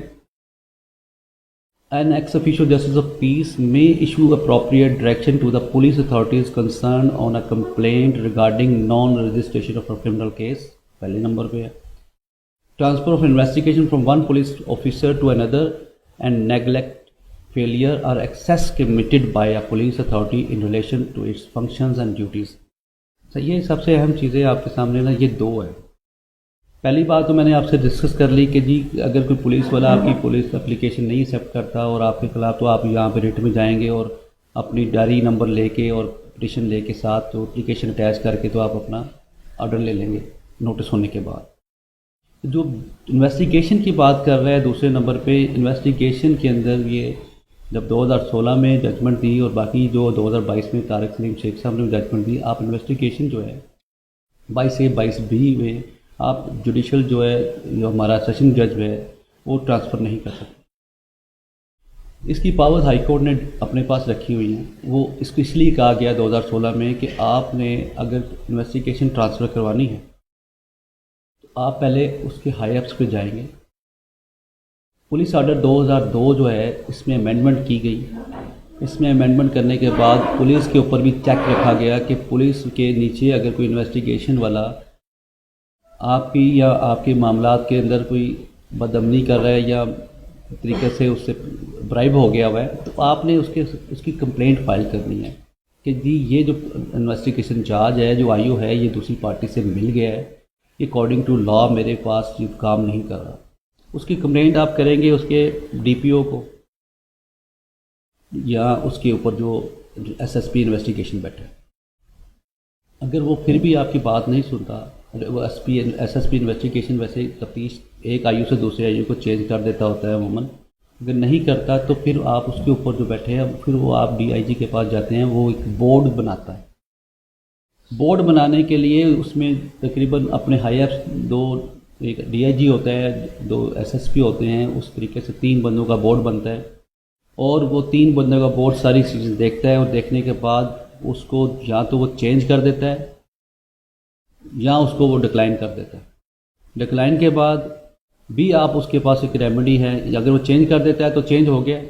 an ex officio justice of peace may issue appropriate direction to the police authorities concern on a complaint regarding non registration of a criminal case, पहले नंबर पे है। Transfer of investigation from one police officer to another and neglect failure or excess committed by a police authority in relation to its functions and duties. तो ये सबसे अहम चीज़ें आपके सामने ना ये दो है। पहली बात तो मैंने आपसे डिस्कस कर ली कि जी अगर कोई पुलिस वाला आपकी पुलिस एप्लीकेशन नहीं एक्सेप्ट करता और आपके खिलाफ, तो आप यहाँ पे रिट में जाएंगे और अपनी डायरी नंबर लेके और पिटिशन लेके साथ तो एप्लीकेशन अटैच करके तो आप अपना ऑर्डर ले लेंगे नोटिस होने के बाद। जो इन्वेस्टिगेशन की बात कर रहे हैं दूसरे नंबर पे, इन्वेस्टिगेशन के अंदर ये जब 2016 में जजमेंट दी और बाकी जो 2022 में तारिक सलीम शेख साहब ने जजमेंट दी, आप इन्वेस्टिगेशन जो है 22A 22B में आप जुडिशल जो है, जो हमारा सेशन जज है वो ट्रांसफ़र नहीं कर सकते। इसकी पावर्स हाई कोर्ट ने अपने पास रखी हुई हैं। वो इसको इसलिए कहा गया 2016 में कि आपने अगर इन्वेस्टिगेशन ट्रांसफ़र करवानी है तो आप पहले उसके हाई अप्स पे जाएंगे। पुलिस ऑर्डर 2002 जो है इसमें अमेंडमेंट की गई। इसमें अमेंडमेंट करने के बाद पुलिस के ऊपर भी चेक रखा गया कि पुलिस के नीचे अगर कोई इन्वेस्टिगेशन वाला आपकी या आपके मामलात के अंदर कोई बदअमनी कर रहा है या तरीके से उससे ब्राइब हो गया हुआ है, तो आपने उसकी कंप्लेंट फाइल करनी है कि जी ये जो इन्वेस्टिगेशन चार्ज है, जो आईओ है, ये दूसरी पार्टी से मिल गया है, ये अकॉर्डिंग टू लॉ मेरे पास ये काम नहीं कर रहा। उसकी कंप्लेंट आप करेंगे उसके डीपीओ को या उसके ऊपर जो एसएसपी इन्वेस्टिगेशन बैठे। अगर वो फिर भी आपकी बात नहीं सुनता, वो एसएसपी इन्वेस्टिगेशन वैसे तफ्तीश एक आयु से दूसरे आयु को चेंज कर देता होता है अमूमन, अगर नहीं करता तो फिर आप उसके ऊपर जो बैठे हैं फिर वो आप डीआईजी के पास जाते हैं। वो एक बोर्ड बनाता है। बोर्ड बनाने के लिए उसमें तकरीबन अपने हाई अप्स दो, एक डीआईजी होता है, दो एसएसपी होते हैं, उस तरीके से 3 बंदों का बोर्ड बनता है और वो 3 बंदों का बोर्ड सारी चीज़ें देखता है और देखने के बाद उसको या तो वो चेंज कर देता है या उसको वो डिक्लाइन कर देता है। डिक्लाइन के बाद भी आप उसके पास एक रेमेडी है, अगर वो चेंज कर देता है तो चेंज हो गया,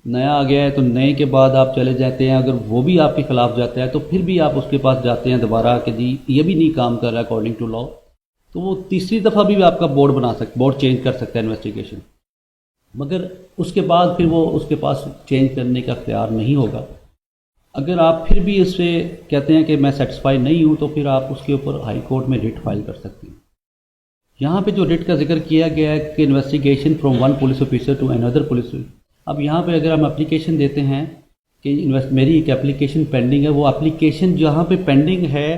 नया आ गया है तो नए के बाद आप चले जाते हैं। अगर वो भी आपके खिलाफ जाता है तो फिर भी आप उसके पास जाते हैं दोबारा कि जी ये भी नहीं काम कर रहा अकॉर्डिंग टू लॉ, तो वो तीसरी दफ़ा भी आपका बोर्ड बना सकता, बोर्ड चेंज कर सकता है इन्वेस्टिगेशन, मगर उसके बाद फिर वो उसके पास चेंज करने का इख्तियार नहीं होगा। अगर आप फिर भी इससे कहते हैं कि मैं सेटिस्फाई नहीं हूँ तो फिर आप उसके ऊपर हाई कोर्ट में रिट फाइल कर सकते हैं। यहाँ पे जो रिट का जिक्र किया गया है कि investigation from one police officer to another police, अब यहाँ पे अगर हम एप्लीकेशन देते हैं कि मेरी एक एप्लीकेशन पेंडिंग है, वो एप्लीकेशन जहाँ पे पेंडिंग है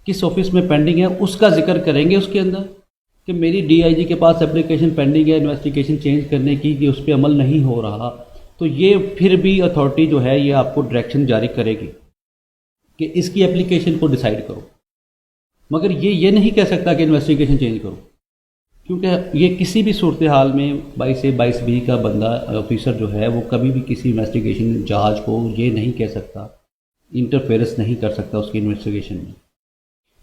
किस ऑफिस में पेंडिंग है उसका जिक्र करेंगे उसके अंदर कि मेरी डीआईजी के पास एप्लीकेशन पेंडिंग है इन्वेस्टिगेशन चेंज करने की, कि उस पर अमल नहीं हो रहा, तो ये फिर भी अथॉरिटी जो है ये आपको डायरेक्शन जारी करेगी कि इसकी एप्लीकेशन को डिसाइड करो, मगर ये नहीं कह सकता कि इन्वेस्टिगेशन चेंज करो, क्योंकि ये किसी भी सूरत हाल में 22A 22B का बंदा ऑफिसर जो है वो कभी भी किसी इन्वेस्टिगेशन जहाज को ये नहीं कह सकता, इंटरफेरेंस नहीं कर सकता उसकी इन्वेस्टिगेशन में।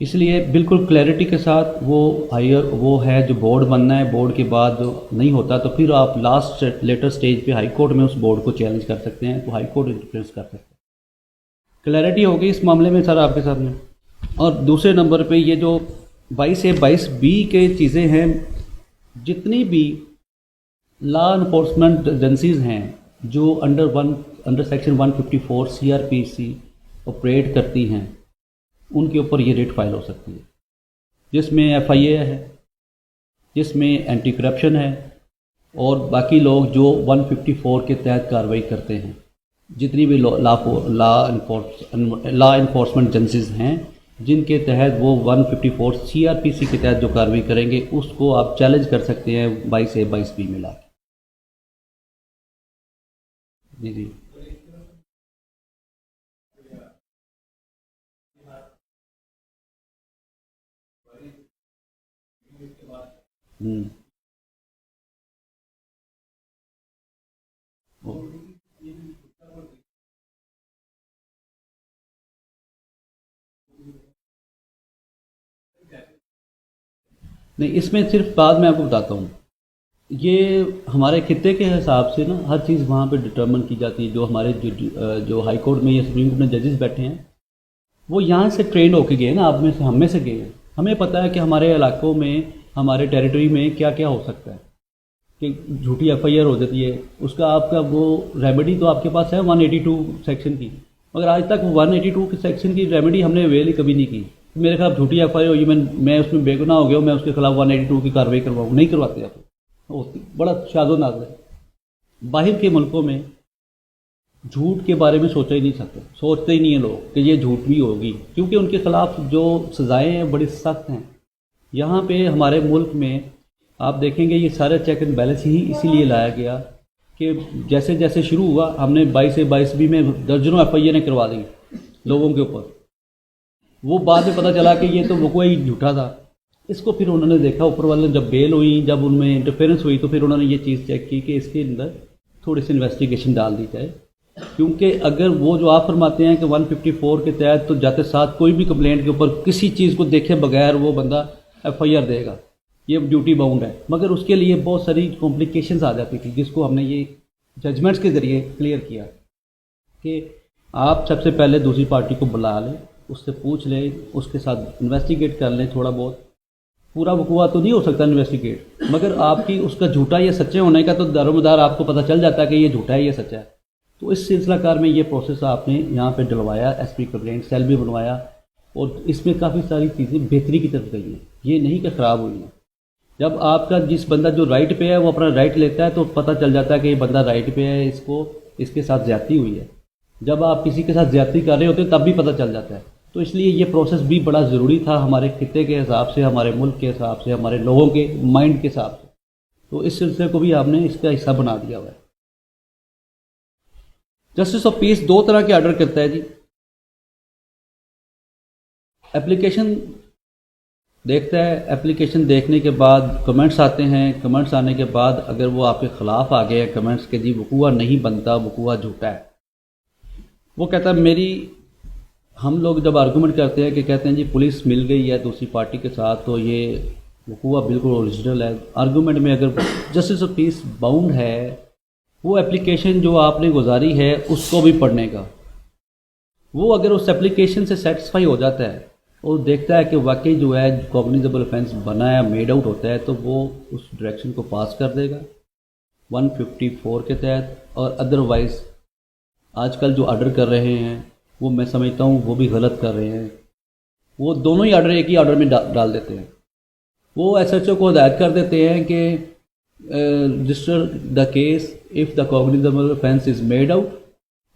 इसलिए बिल्कुल क्लैरिटी के साथ वो हायर वो है जो बोर्ड बनना है, बोर्ड के बाद जो नहीं होता तो फिर आप लास्ट लेटर स्टेज पे हाई कोर्ट में उस बोर्ड को चैलेंज कर सकते हैं, तो हाई कोर्ट इंटरफेरेंस कर सकते हैं। क्लैरिटी हो गई इस मामले में सर आपके सामने। और दूसरे नंबर पे ये जो 22A 22B के चीज़ें हैं, जितनी भी लॉ इन्फोर्समेंट एजेंसीज़ हैं जो अंडर सेक्शन 154 CRPC ऑपरेट करती हैं, उनके ऊपर ये रेट फाइल हो सकती है, जिसमें FIA है, जिसमें एंटी करप्शन है और बाकी लोग जो 154 के तहत कार्रवाई करते हैं, जितनी भी लॉ इन्फोर्समेंट एजेंसीज हैं जिनके तहत वो 154 CRPC के तहत जो कार्रवाई करेंगे उसको आप चैलेंज कर सकते हैं 22A 22B में लाके। जी जी नहीं, इसमें सिर्फ बाद में आपको बताता हूँ, ये हमारे खित्ते के हिसाब से ना हर चीज़ वहाँ पे डिटर्मिन की जाती है। जो हमारे जो हाई कोर्ट में या सुप्रीम कोर्ट में जजेस बैठे हैं वो यहाँ से ट्रेंड होके गए ना, आप में से हम में से गए हैं। हमें पता है कि हमारे इलाकों में हमारे टेरिटरी में क्या क्या हो सकता है कि झूठी एफआईआर हो जाती है, उसका आपका वो रेमेडी तो आपके पास है 182 सेक्शन की, मगर आज तक 182 के सेक्शन की रेमेडी हमने अवेल ही कभी नहीं की। मेरे खिलाफ झूठी एफआईआर हुई, मैं उसमें बेगुनाह हो गया, मैं उसके खिलाफ 182 की कार्रवाई करवाऊँ, नहीं करवाते आप, बड़ा शादो नाज है। बाहर के मुल्कों में झूठ के बारे में सोचा ही नहीं सकते, सोचते ही नहीं है लोग कि ये झूठ भी होगी, क्योंकि उनके खिलाफ जो सज़ाएँ हैं बड़ी सख्त हैं। यहाँ पे हमारे मुल्क में आप देखेंगे ये सारे चेक एंड बैलेंस ही इसीलिए लाया गया कि जैसे जैसे शुरू हुआ हमने 22 से 22 में दर्जनों एफआईआर करवा दी लोगों के ऊपर। वो बाद में पता चला कि ये तो वो कोई झूठा था। इसको फिर उन्होंने देखा, ऊपर वाले जब बेल हुई, जब उनमें इंटरफेरेंस हुई, तो फिर उन्होंने ये चीज़ चेक की कि इसके अंदर थोड़ी सी इन्वेस्टिगेशन डाल दी जाए, क्योंकि अगर वो जो आप फरमाते हैं कि 154 के तहत तो जाते साथ कोई भी कंप्लेंट के ऊपर किसी चीज़ को देखे बगैर वो बंदा एफआईआर देगा, ये ड्यूटी बाउंड है, मगर उसके लिए बहुत सारी कॉम्प्लिकेशंस आ जाती थी, जिसको हमने ये जजमेंट्स के ज़रिए क्लियर किया कि आप सबसे पहले दूसरी पार्टी को बुला लें, उससे पूछ लें, उसके साथ इन्वेस्टिगेट कर लें थोड़ा बहुत। पूरा वकूआ तो नहीं हो सकता इन्वेस्टिगेट, मगर आपकी उसका झूठा या सच्चे होने का तो दारोमदार आपको पता चल जाता है कि ये झूठा है या सच्चा है। तो इस सिलसिलाकार में ये प्रोसेस आपने यहाँ पे डलवाया, एसपी कंप्लेंट सेल भी बनवाया, और इसमें काफ़ी सारी चीज़ें बेहतरी की तरफ गई हैं, ये नहीं कि ख़राब हुई हैं। जब आपका जिस बंदा जो राइट पे है वो अपना राइट लेता है तो पता चल जाता है कि ये बंदा राइट पे है, इसके साथ ज़्यादती हुई है। जब आप किसी के साथ ज़्यादती कर रहे होते हैं तब भी पता चल जाता है। तो इसलिए ये प्रोसेस भी बड़ा ज़रूरी था हमारे खित्ते के हिसाब से, हमारे मुल्क के हिसाब से, हमारे लोगों के माइंड के हिसाब से। तो इस सिलसिले को भी आपने इसका हिस्सा बना दिया हुआ है। जस्टिस ऑफ पीस दो तरह के ऑर्डर करता है जी। एप्लीकेशन देखता है, एप्लीकेशन देखने के बाद कमेंट्स आते हैं, कमेंट्स आने के बाद अगर वो आपके ख़िलाफ़ आ गए कमेंट्स के जी वकूआ नहीं बनता, वकूआ झूठा है, वो कहता है हम लोग जब आर्गूमेंट करते हैं कि कहते हैं जी पुलिस मिल गई है दूसरी पार्टी के साथ तो ये वकूआ बिल्कुल ओरिजिनल है। आर्गूमेंट में अगर जस्टिस ऑफ पीस बाउंड है वो एप्लीकेशन जो आपने गुजारी है उसको भी पढ़ने का, वो अगर उस एप्लीकेशन से सेटिस्फाई हो जाता है और देखता है कि वाकई जो है कॉग्निजेबल ऑफेंस बना है, मेड आउट होता है, तो वो उस डायरेक्शन को पास कर देगा 154 के तहत। और अदरवाइज़ आजकल जो ऑर्डर कर रहे हैं वो मैं समझता हूँ वो भी गलत कर रहे हैं। वो दोनों ही ऑर्डर एक ही ऑर्डर में डाल देते हैं। वो एसएचओ को हिदायत कर देते हैं कि register the case if the cognizable offence is made out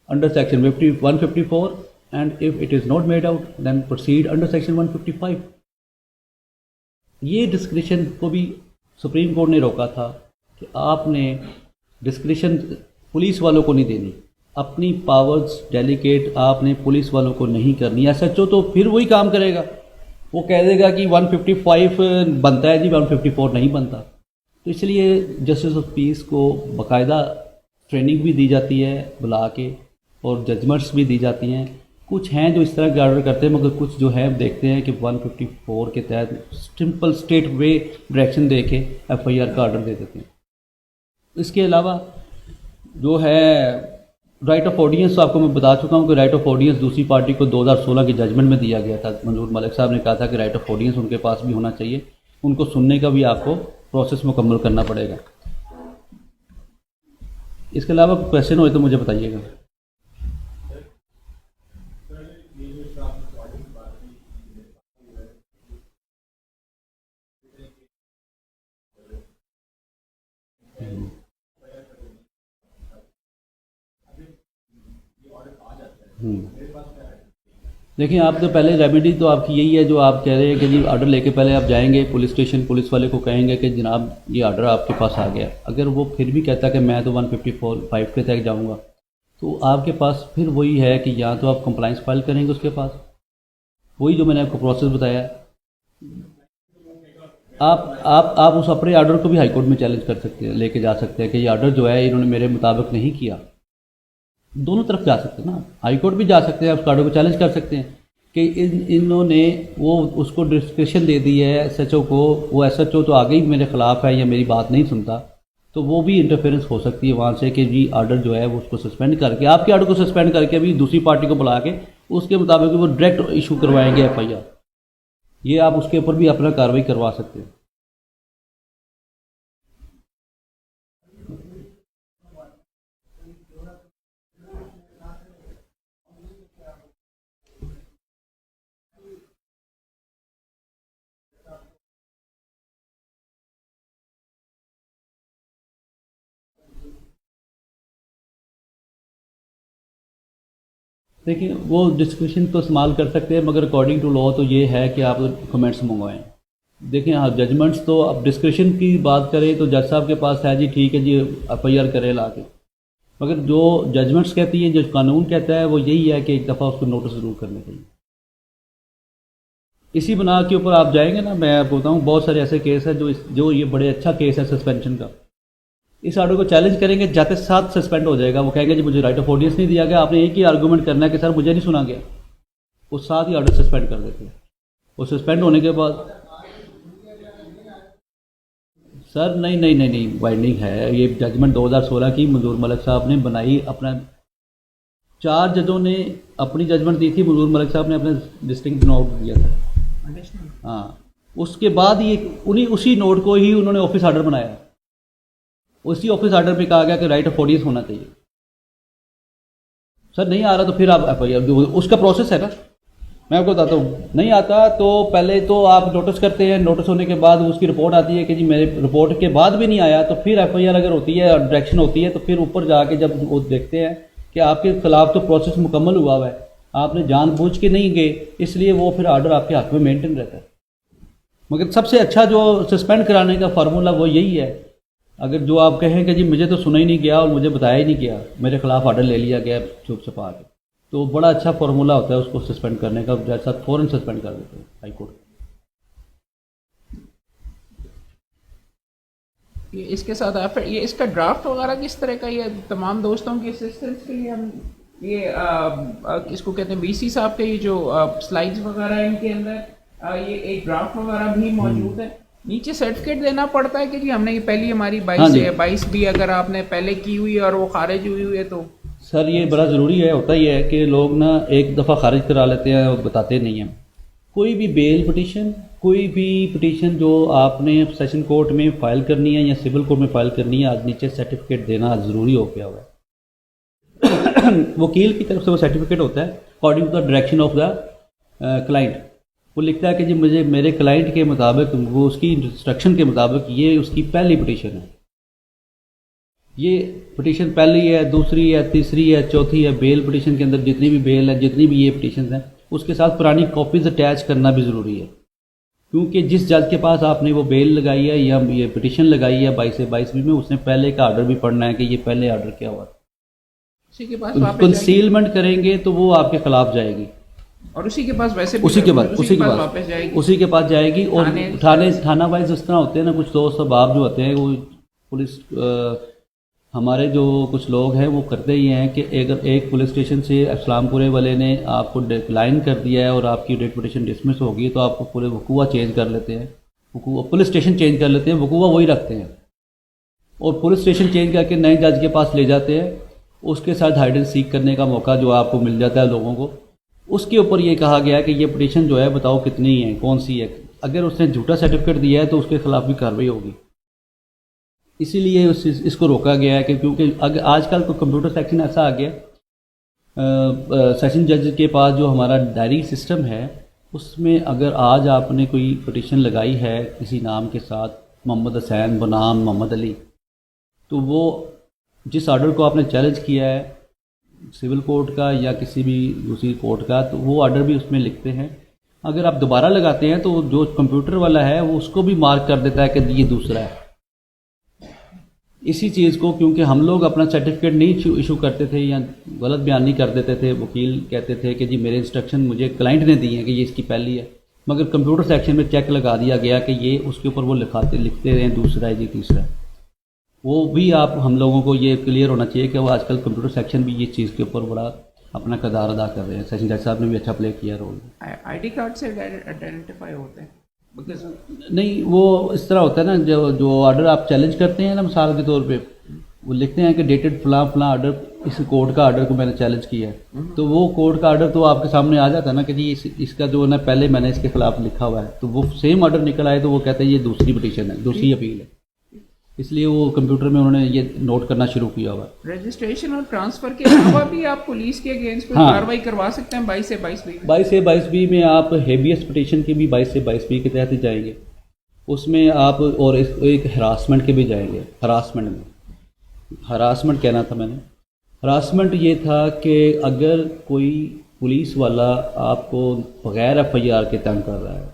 under section 154 and if it is not made out then proceed under section 155। ये डिस्क्रिशन को भी सुप्रीम कोर्ट ने रोका था कि आपने डिस्क्रिशन पुलिस वालों को नहीं देनी, अपनी पावर्स डेलीकेट आपने पुलिस वालों को नहीं करनी। एसएचओ तो फिर वही काम करेगा, वो कह देगा कि 155 बनता है जी, 154 नहीं बनता। तो इसलिए जस्टिस ऑफ पीस को बाकायदा ट्रेनिंग भी दी जाती है बुला के, और जजमेंट्स भी दी जाती हैं। कुछ हैं जो इस तरह के ऑर्डर करते हैं, मगर कुछ जो है देखते हैं कि 154 के तहत सिंपल स्टेट वे डायरेक्शन दे के एफआईआर का ऑर्डर दे देते हैं। इसके अलावा जो है राइट ऑफ ऑडियंस, आपको मैं बता चुका हूँ कि राइट ऑफ ऑडियंस दूसरी पार्टी को 2016 की जजमेंट में दिया गया था। मंजूर मलिक साहब ने कहा था कि राइट ऑफ ऑडियंस उनके पास भी होना चाहिए, उनको सुनने का भी आपको प्रोसेस मुकम्मल करना पड़ेगा। इसके अलावा क्वेश्चन हो तो मुझे बताइएगा। देखिए, आप तो पहले रेमेडी तो आपकी यही है जो आप कह रहे हैं कि जी ऑर्डर लेके पहले आप जाएंगे पुलिस स्टेशन, पुलिस वाले को कहेंगे कि जनाब ये ऑर्डर आपके पास आ गया। अगर वो फिर भी कहता कि मैं तो 154 के तक जाऊंगा, तो आपके पास फिर वही है कि या तो आप कंप्लाइंस फाइल करेंगे उसके पास, वही जो मैंने आपको प्रोसेस बताया। आप उस अपने ऑर्डर को भी हाई कोर्ट में चैलेंज कर सकते हैं, लेके जा सकते हैं कि ये ऑर्डर जो है इन्होंने मेरे मुताबिक नहीं किया। दोनों तरफ जा सकते हैं ना, हाई कोर्ट भी जा सकते हैं, उस ऑर्डर को चैलेंज कर सकते हैं कि इन्होंने वो उसको डिस्क्रिप्शन दे दी है एसएचओ को, वो एसएचओ तो आगे ही मेरे ख़िलाफ़ है या मेरी बात नहीं सुनता, तो वो भी इंटरफेरेंस हो सकती है वहाँ से कि जी ऑर्डर जो है वो उसको सस्पेंड करके, आपके ऑर्डर को सस्पेंड करके भी दूसरी पार्टी को बुला के उसके मुताबिक वो डायरेक्ट इशू करवाएंगे एफआईआर। ये आप उसके ऊपर भी अपना कार्रवाई करवा सकते हैं। देखिए वो डिस्क्रिप्शन तो इस्तेमाल कर सकते हैं, मगर अकॉर्डिंग टू लॉ तो ये है कि आप कमेंट्स मंगवाएं। देखिए हाँ, जजमेंट्स तो अब डिस्क्रिप्शन की बात करें तो जज साहब के पास है जी, ठीक है जी, FIR करें ला के, मगर जो जजमेंट्स कहती है, जो कानून कहता है वो यही है कि एक दफ़ा उसको नोटिस ज़रूर करने चाहिए। इसी बना के ऊपर आप जाएंगे ना, मैं आपको बताऊँ बहुत सारे ऐसे केस हैं जो ये बड़े अच्छा केस है सस्पेंशन का। इस ऑर्डर को चैलेंज करेंगे, जाते साथ सस्पेंड हो जाएगा। वो कहेंगे जी मुझे राइट ऑफ ऑडियंस नहीं दिया गया, आपने एक ही आर्गूमेंट करना है कि सर मुझे नहीं सुना गया, वो साथ ही ऑर्डर सस्पेंड कर देते हैं। वो सस्पेंड होने के बाद सर नहीं बाइंडिंग है ये जजमेंट 2016 की मंजूर मलिक साहब ने बनाई। अपना 4 जजों ने अपनी जजमेंट दी थी, मंजूर मलिक साहब ने अपने डिस्टिंक्ट नोट दिया था। हाँ, उसके बाद ये उसी नोट को ही उन्होंने ऑफिस ऑर्डर बनाया। उसी ऑफिस ऑर्डर पे कहा गया कि राइट ऑफ ऑडियंस होना चाहिए। सर नहीं आ रहा तो फिर आप FIR, उसका प्रोसेस है ना, मैं आपको बताता हूँ। नहीं आता तो पहले तो आप नोटिस करते हैं, नोटिस होने के बाद उसकी रिपोर्ट आती है कि जी मेरे रिपोर्ट के बाद भी नहीं आया, तो फिर FIR अगर होती है और डायरेक्शन होती है तो फिर ऊपर जाके जब वो देखते हैं कि आपके खिलाफ तो प्रोसेस मुकम्मल हुआ है, आपने जानबूझ के नहीं गए, इसलिए वो फिर ऑर्डर आपके हाथ में मेंटेन रहता है। मगर सबसे अच्छा जो सस्पेंड कराने का फार्मूला वो यही है। अगर जो आप कहें कि जी मुझे तो सुना ही नहीं गया और मुझे बताया ही नहीं गया, मेरे खिलाफ ऑर्डर ले लिया गया चुप छपा के, तो बड़ा अच्छा फार्मूला होता है उसको सस्पेंड करने का, जैसा फ़ौरन सस्पेंड कर देते हैं हाई कोर्ट। ये इसके साथ आप ये इसका ड्राफ्ट वगैरह किस तरह का, ये तमाम दोस्तों की असिस्टेंस के लिए हम ये इसको कहते हैं BC साहब के ये जो स्लाइड्स वगैरह हैं इनके अंदर ये एक ड्राफ्ट वगैरह भी मौजूद है। नीचे सर्टिफिकेट देना पड़ता है कि जी हमने ये पहली हमारी 22 है, 22 भी अगर आपने पहले की हुई और वो खारिज हुई है तो। सर ये बड़ा ज़रूरी है, होता ही है कि लोग ना एक दफ़ा खारिज करा लेते हैं और बताते नहीं हैं। कोई भी बेल पिटीशन, कोई भी पिटीशन जो आपने सेशन कोर्ट में फ़ाइल करनी है या सिविल कोर्ट में फ़ाइल करनी है, आज नीचे सर्टिफिकेट देना ज़रूरी हो गया हुआ है। वकील की तरफ से वो सर्टिफिकेट होता है according to the direction of the client. वो लिखता है कि जी मुझे मेरे क्लाइंट के मुताबिक, वो उसकी इंस्ट्रक्शन के मुताबिक ये उसकी पहली पिटीशन है, ये पिटीशन पहली है, दूसरी है, तीसरी है, चौथी है। बेल पिटीशन के अंदर जितनी भी बेल है, जितनी भी ये पिटीशन है, उसके साथ पुरानी कॉपीज अटैच करना भी ज़रूरी है, क्योंकि जिस जज के पास आपने वो बेल लगाई है या ये पिटीशन लगाई है 22 से 22 में, उसने पहले का ऑर्डर भी पढ़ना है कि ये पहले ऑर्डर क्या हुआ। उसी के पास कंसीलमेंट करेंगे तो वो आपके खिलाफ जाएगी, और उसी के पास वैसे उसी के पास वापस जाएगी, उसी के पास जाएगी। और थाना वाइज इस तरह होते हैं ना, कुछ दोस्त अब जो होते हैं वो पुलिस हमारे जो कुछ लोग हैं वो करते ही हैं कि अगर एक पुलिस स्टेशन से इस्लामपुरे वाले ने आपको डिक्लाइन कर दिया है और आपकी डेट पिटीशन डिसमिस होगी, तो आपको पूरे वकूआ चेंज कर लेते हैं, पुलिस स्टेशन चेंज कर लेते हैं, वकूआ वही रखते हैं और पुलिस स्टेशन चेंज करके नए जज के पास ले जाते हैं। उसके साथ हाइड एंड सीक करने का मौका जो आपको मिल जाता है लोगों को। उसके ऊपर ये कहा गया है कि ये पिटीशन जो है बताओ कितनी है, कौन सी है। अगर उसने झूठा सर्टिफिकेट दिया है तो उसके खिलाफ भी कार्रवाई होगी। इसीलिए इसको रोका गया है कि क्योंकि आजकल तो कंप्यूटर सेक्शन ऐसा आ गया, सेशन जज के पास जो हमारा डायरी सिस्टम है उसमें अगर आज आपने कोई पिटीशन लगाई है किसी नाम के साथ, मोहम्मद हुसैन बनाम मोहम्मद अली, तो वो जिस ऑर्डर को आपने चैलेंज किया है सिविल कोर्ट का या किसी भी दूसरी कोर्ट का, तो वो ऑर्डर भी उसमें लिखते हैं। अगर आप दोबारा लगाते हैं तो जो कंप्यूटर वाला है वो उसको भी मार्क कर देता है कि ये दूसरा है। इसी चीज़ को क्योंकि हम लोग अपना सर्टिफिकेट नहीं इशू करते थे या गलत बयान नहीं कर देते थे, वकील कहते थे कि जी मेरे इंस्ट्रक्शन मुझे क्लाइंट ने दी हैं कि ये इसकी पहली है, मगर कंप्यूटर सेक्शन में चेक लगा दिया गया कि ये उसके ऊपर वो लिखते रहे दूसरा है जी तीसरा है। वो भी आप हम लोगों को ये क्लियर होना चाहिए कि वो आजकल कंप्यूटर सेक्शन भी ये चीज़ के ऊपर बड़ा अपना किरदार अदा कर रहे हैं। सेशन जज साहब ने भी अच्छा प्ले किया रोल। ID कार्ड से आइडेंटिफाई होते हैं नहीं, वो इस तरह होता है ना, जो ऑर्डर आप चैलेंज करते हैं ना, मिसाल के तौर पे वो लिखते हैं कि डेटेड फलां ऑर्डर, इस कोर्ट का ऑर्डर को मैंने चैलेंज किया है, तो वो कोर्ट का ऑर्डर तो आपके सामने आ जाता है ना कि जी इसका जो है ना पहले मैंने इसके खिलाफ लिखा हुआ है, तो वो सेम ऑर्डर निकल आए तो वो कहते हैं ये दूसरी पिटीशन है, दूसरी अपील है। इसलिए वो कंप्यूटर में उन्होंने ये नोट करना शुरू किया हुआ है। रजिस्ट्रेशन और ट्रांसफर के अलावा भी आप पुलिस के अगेंस्ट कोई कार्रवाई करवा सकते हैं 22 से 22B 22 से 22B में आप हेबियस पिटीशन के भी 22 से 22B के तहत जाएंगे, उसमें आप और एक हरासमेंट के भी जाएंगे। हरासमेंट कहना था मैंने, हरासमेंट ये था कि अगर कोई पुलिस वाला आपको बग़ैर एफआईआर के तंग कर रहा है,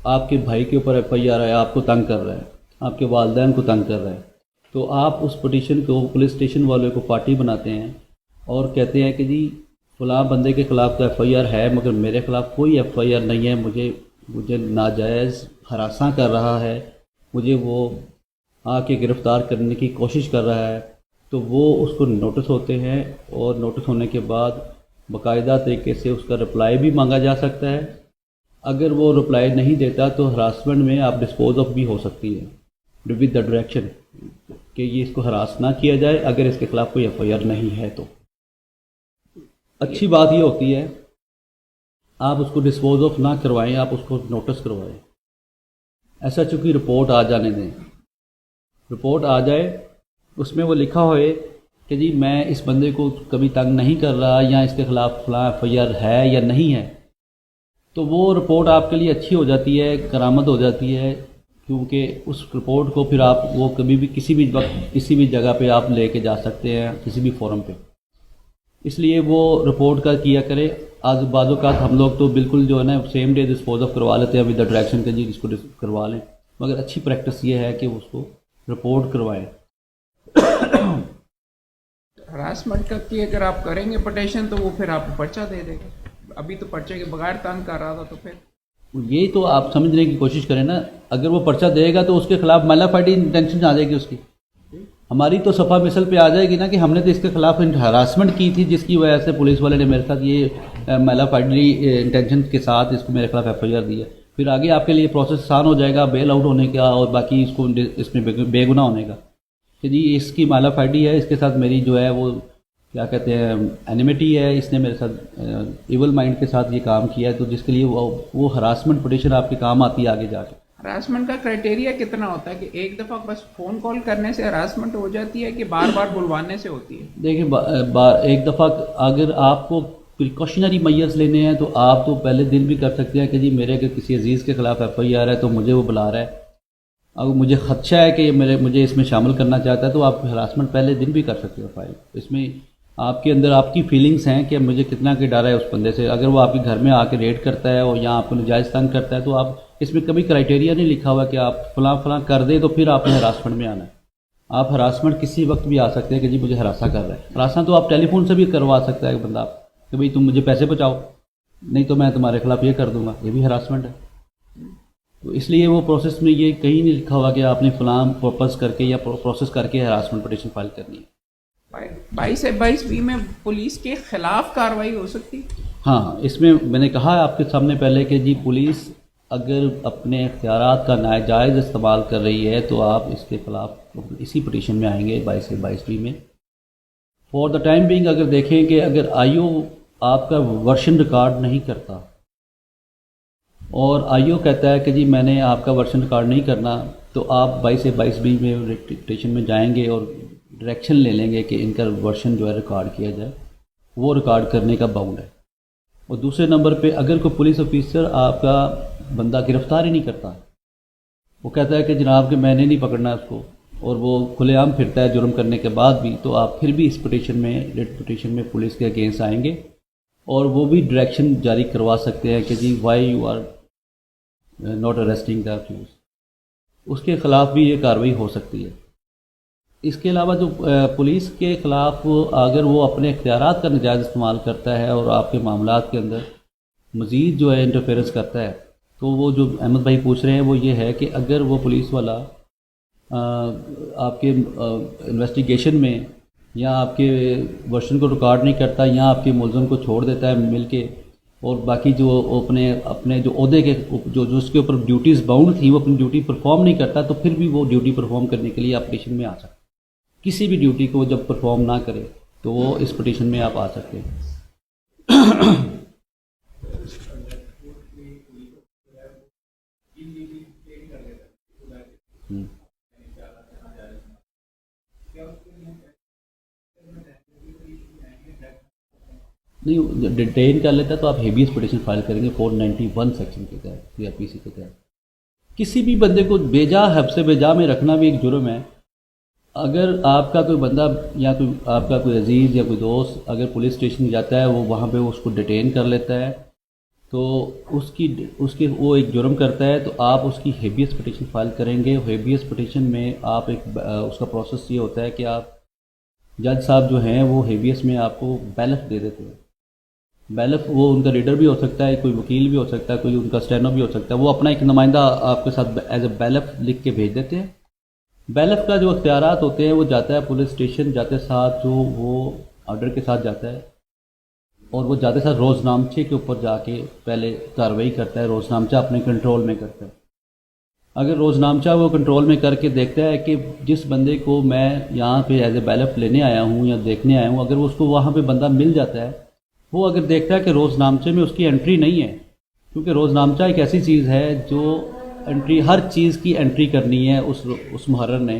आपके भाई के ऊपर एफआईआर है, आपको तंग कर रहा है, आपके वालिदैन को तंग कर रहा है, तो आप उस पिटीशन को पुलिस स्टेशन वाले को पार्टी बनाते हैं और कहते हैं कि जी फ़लाँ बंदे के ख़िलाफ़ तो एफआईआर है मगर मेरे ख़िलाफ़ कोई एफआईआर नहीं है, मुझे नाजायज़ हरासा कर रहा है, मुझे वो आके गिरफ़्तार करने की कोशिश कर रहा है। तो वो उसको नोटिस होते हैं और नोटिस होने के बाद बाकायदा तरीके से उसका रिप्लाई भी मांगा जा सकता है। अगर वो रिप्लाई नहीं देता तो हरासमेंट में आप डिस्पोज ऑफ भी हो सकती है विद द डायरेक्शन कि ये इसको हरास ना किया जाए अगर इसके ख़िलाफ़ कोई एफआईआर नहीं है। तो अच्छी बात ये होती है आप उसको डिस्पोज ऑफ ना करवाएं, आप उसको नोटिस करवाएं। ऐसा चूँकि रिपोर्ट आ जाने दें, रिपोर्ट आ जाए उसमें वो लिखा होए कि जी मैं इस बंदे को कभी तंग नहीं कर रहा या इसके ख़िलाफ़ फलां एफआईआर है या नहीं है, तो वो रिपोर्ट आपके लिए अच्छी हो जाती है, करामत हो जाती है, क्योंकि उस रिपोर्ट को फिर आप वो कभी भी किसी भी वक्त किसी भी जगह पे आप लेके जा सकते हैं, किसी भी फोरम पे। इसलिए वो रिपोर्ट का किया करें। आज बाज़ हम लोग तो बिल्कुल जो है ना सेम डे डिस्पोज ऑफ करवा लेते हैं विद द डायरेक्शन के जी इसको करवा लें, मगर अच्छी प्रैक्टिस ये है कि उसको रिपोर्ट करवाएं। हरासमेंट का की अगर आप करेंगे पटिशन तो वो फिर आपको पर्चा दे देगा। अभी तो पर्चे के बगैर तंग कर रहा था, तो फिर यही तो आप समझने की कोशिश करें ना, अगर वो पर्चा देगा तो उसके खिलाफ मैलाफाइडी इंटेंशन आ जाएगी उसकी, हमारी तो सफ़ा मिसल पे आ जाएगी ना कि हमने तो इसके खिलाफ हरासमेंट की थी जिसकी वजह से पुलिस वाले ने मेरे साथ ये मैलाफाइडी इंटेंशन के साथ इसको मेरे खिलाफ एफआईआर दी है। फिर आगे आपके लिए प्रोसेस आसान हो जाएगा बेल आउट होने का और बाकी इसको इसमें बेगुनाह होने का कि जी इसकी मैलाफाइडी है, इसके साथ मेरी जो है वो क्या कहते हैं एनिमिटी है, इसने मेरे साथ इवल माइंड के साथ ये काम किया है, तो जिसके लिए वो हरासमेंट पिटीशन आपके काम आती है आगे जाके। हरासमेंट का क्राइटेरिया कितना होता है कि एक दफ़ा बस फ़ोन कॉल करने से हरासमेंट हो जाती है कि बार बार बुलवाने से होती है? देखिए एक दफ़ा अगर आपको प्रिकॉशनरी मैयर्स लेने हैं तो आप तो पहले दिन भी कर सकते हैं कि जी मेरे अगर किसी अजीज़ के ख़िलाफ़ एफआईआर है तो मुझे वो बुला रहा है, अगर मुझे खदशा है कि मुझे इसमें शामिल करना चाहता है तो आप हरासमेंट पहले दिन भी कर सकते हो फाइल। इसमें आपके अंदर आपकी फीलिंग्स हैं कि मुझे कितना के डर है उस बंदे से। अगर वो आपके घर में आके रेड करता है और यहाँ आपको नाजायज़ तंग करता है तो आप इसमें कभी क्राइटेरिया नहीं लिखा हुआ कि आप फलां कर दे तो फिर आपने हरासमेंट में आना है। आप हरासमेंट किसी वक्त भी आ सकते हैं कि जी मुझे हरासा कर रहा है। हरासा तो आप टेलीफोन से भी करवा सकता है बंदा कि भाई तुम मुझे पैसे पहुँचाओ नहीं तो मैं तुम्हारे खिलाफ ये कर दूंगा, ये भी हरासमेंट है। तो इसलिए वो प्रोसेस में ये कहीं नहीं लिखा हुआ कि आपने फलां पर्पज़ करके या प्रोसेस करके हरासमेंट पिटीशन फाइल करनी है। 22/22B में पुलिस के खिलाफ कार्रवाई हो सकती है? हाँ, इसमें मैंने कहा है आपके सामने पहले कि जी पुलिस अगर अपने इख्तियारात का नाजायज़ इस्तेमाल कर रही है तो आप इसके खिलाफ इसी पिटीशन में आएंगे 22/22B में। फॉर द टाइम बीइंग अगर देखें कि अगर आईओ आपका वर्शन रिकॉर्ड नहीं करता और आईओ कहता है कि जी मैंने आपका वर्शन रिकॉर्ड नहीं करना, तो आप 22/22B में पिटीशन में जाएंगे और डायरेक्शन ले लेंगे कि इनका वर्शन जो है रिकॉर्ड किया जाए, वो रिकॉर्ड करने का बाउंड है। और दूसरे नंबर पे अगर कोई पुलिस ऑफिसर आपका बंदा गिरफ़्तार ही नहीं करता, वो कहता है कि जनाब कि मैंने नहीं पकड़ना उसको, और वो खुलेआम फिरता है जुर्म करने के बाद भी, तो आप फिर भी इस पिटीशन में रिट पिटीशन में पुलिस के अगेंस्ट आएंगे और वो भी डायरेक्शन जारी करवा सकते हैं कि जी why you are not arresting the accused, उसके ख़िलाफ़ भी ये कार्रवाई हो सकती है। इसके अलावा जो पुलिस के ख़िलाफ़ अगर वो अपने इख्तियारात का नाजायज़ इस्तेमाल करता है और आपके मामलात के अंदर मज़ीद जो है इंटरफेरेंस करता है, तो वो जो अहमद भाई पूछ रहे हैं वो ये है कि अगर वो पुलिस वाला आपके इन्वेस्टिगेशन में या आपके वर्शन को रिकॉर्ड नहीं करता या आपके मुलज़म को छोड़ देता है मिल के, और बाकी जो अपने जो ओहदे के जो उसके ऊपर ड्यूटीज़ बाउंड थी वो अपनी ड्यूटी परफॉर्म नहीं करता, तो फिर भी वो ड्यूटी परफॉर्म करने के लिए आप पिटीशन में आ सकते हैं। किसी भी ड्यूटी को जब परफॉर्म ना करे तो वो इस पिटीशन में आप आ सकते हैं। नहीं डिटेन कर लेता है तो आप हेबियस पिटीशन फाइल करेंगे 491 सेक्शन के तहत सीआरपीसी के तहत। किसी भी बंदे को बेजा हब्से बेजा में रखना भी एक जुर्म है, अगर आपका कोई बंदा या कोई आपका कोई अजीज़ या कोई दोस्त अगर पुलिस स्टेशन जाता है, वो वहाँ पे उसको डिटेन कर लेता है, तो उसकी उसके वो एक जुर्म करता है, तो आप उसकी हेबियस पिटीशन फाइल करेंगे। हेबियस पिटीशन में आप उसका प्रोसेस ये होता है कि आप जज साहब जो हैं वो हेबियस में आपको बैलेफ दे देते हैं। बैलेफ वो उनका रीडर भी हो सकता है, कोई वकील भी हो सकता है, कोई उनका स्टेनो भी हो सकता है, वो अपना एक नुमाइंदा आपके साथ एज ए बैलेफ लिख के भेज देते हैं। बैलेफ का जो अख्तियारात होते हैं वो जाता है पुलिस स्टेशन जाते साथ, जो वो ऑर्डर के साथ जाता है, और वो जाते साथ रोज़नामचे के ऊपर जाके पहले कार्रवाई करता है। रोज़नामचा अपने कंट्रोल में करता है। अगर रोज़नामचा वो कंट्रोल में करके देखता है कि जिस बंदे को मैं यहाँ पे एज ए बैलेफ लेने आया हूँ या देखने आया हूँ, अगर उसको वहाँ पे बंदा मिल जाता है, वो अगर देखता है कि रोज़नामचे में उसकी एंट्री नहीं है, क्योंकि रोज़नामचा एक ऐसी चीज़ है जो एंट्री हर चीज़ की एंट्री करनी है उस मुहर्रर ने,